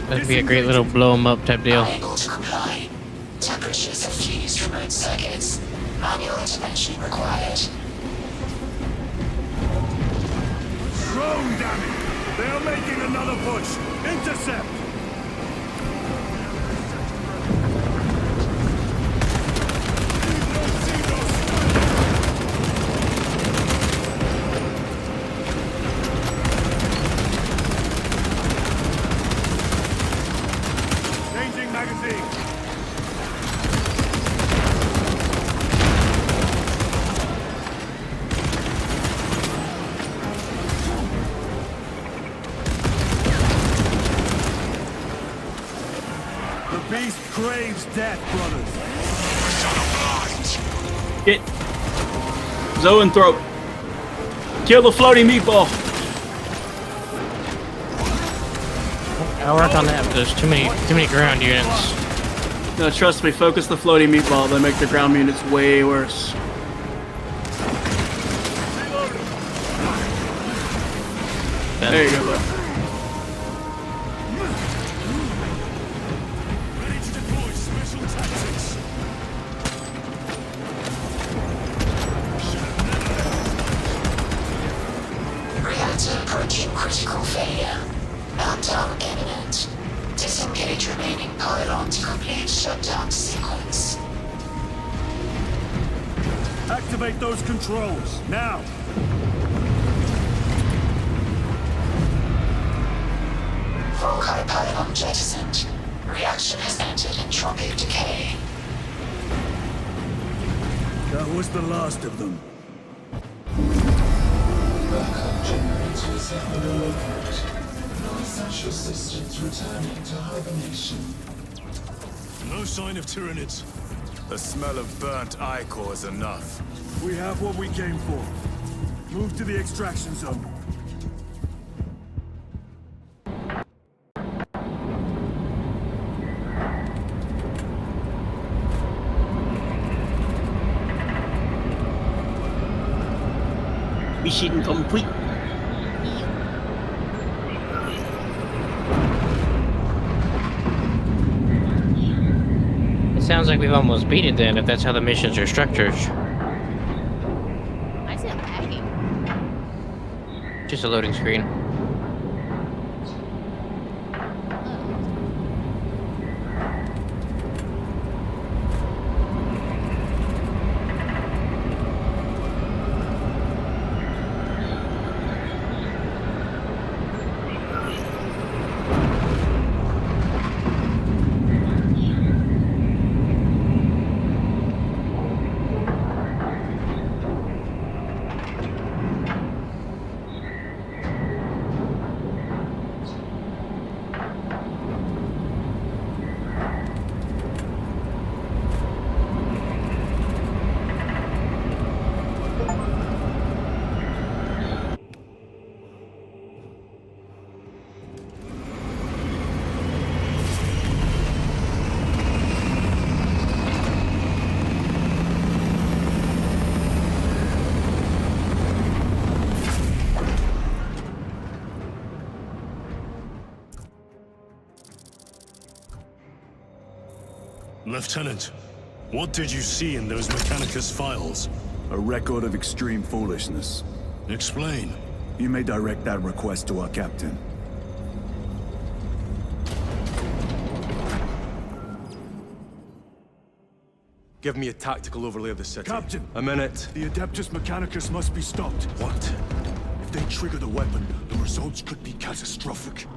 S1: That'd be a great little blow 'em up type deal.
S13: Unable to comply. Temperatures have fused remote circuits. Manual intervention required.
S10: Drone damage! They are making another push! Intercept! Changing magazine! The beast craves death, brothers.
S3: Get Zoanthrope. Kill the floating meatball.
S1: I'll work on that, but there's too many ground units.
S3: No, trust me, focus the floaty meatball. They make the ground units way worse. There you go, bud.
S5: Ready to deploy special tactics.
S13: Reactor approaching critical failure. Meltdown imminent. Disengage remaining pylon to complete shutdown sequence.
S5: Activate those controls, now!
S13: Volkite pylon jettisoned. Reaction has entered entropic decay.
S5: That was the last of them.
S9: Backup generators have been delivered. Non-essential systems returning to hibernation.
S5: No sign of Tyranids.
S7: The smell of burnt ichor is enough.
S5: We have what we came for. Move to the extraction zone.
S3: Mission complete.
S1: It sounds like we've almost beat it then, if that's how the missions are structured.
S2: I see it lagging.
S1: Just a loading screen.
S5: Lieutenant, what did you see in those Mechanicus files?
S8: A record of extreme foolishness.
S5: Explain.
S8: You may direct that request to our captain.
S10: Give me a tactical overlay of the city.
S8: Captain!
S10: A minute.
S8: The Adeptus Mechanicus must be stopped.
S10: What?
S8: If they trigger the weapon, the results could be catastrophic.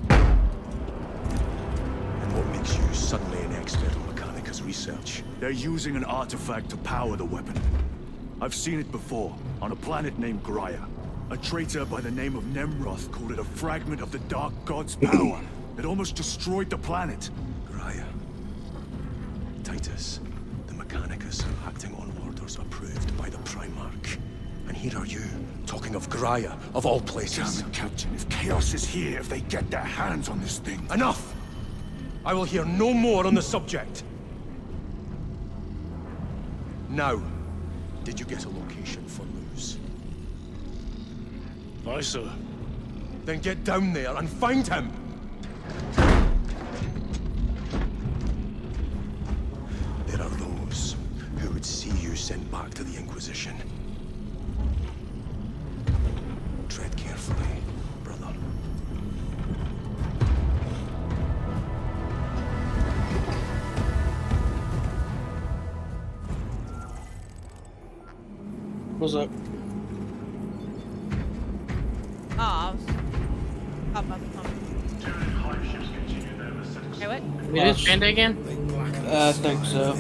S10: And what makes you suddenly an expert on Mechanicus research?
S8: They're using an artifact to power the weapon. I've seen it before, on a planet named Graia. A traitor by the name of Nemroth called it a fragment of the Dark God's power. It almost destroyed the planet.
S10: Graia. Titus, the Mechanicus are acting on orders approved by the Primarch. And here are you, talking of Graia, of all places.
S8: Damn it, Captain. If Chaos is here, if they get their hands on this thing...
S10: Enough! I will hear no more on the subject. Now, did you get a location for Luz?
S5: Aye, sir.
S10: Then get down there and find him! There are those who would see you sent back to the Inquisition. Tread carefully, brother.
S3: What's up?
S2: Oh, I was about the phone. Hey, what?
S1: We did Panda again?
S3: I think so.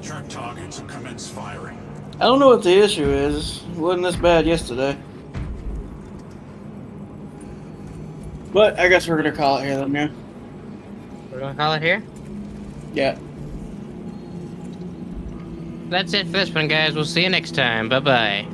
S9: Track targets and commence firing.
S3: I don't know what the issue is. It wasn't this bad yesterday. But I guess we're gonna call it here then, yeah.
S1: We're gonna call it here?
S3: Yeah.
S1: That's it for this one, guys. We'll see you next time. Bye-bye.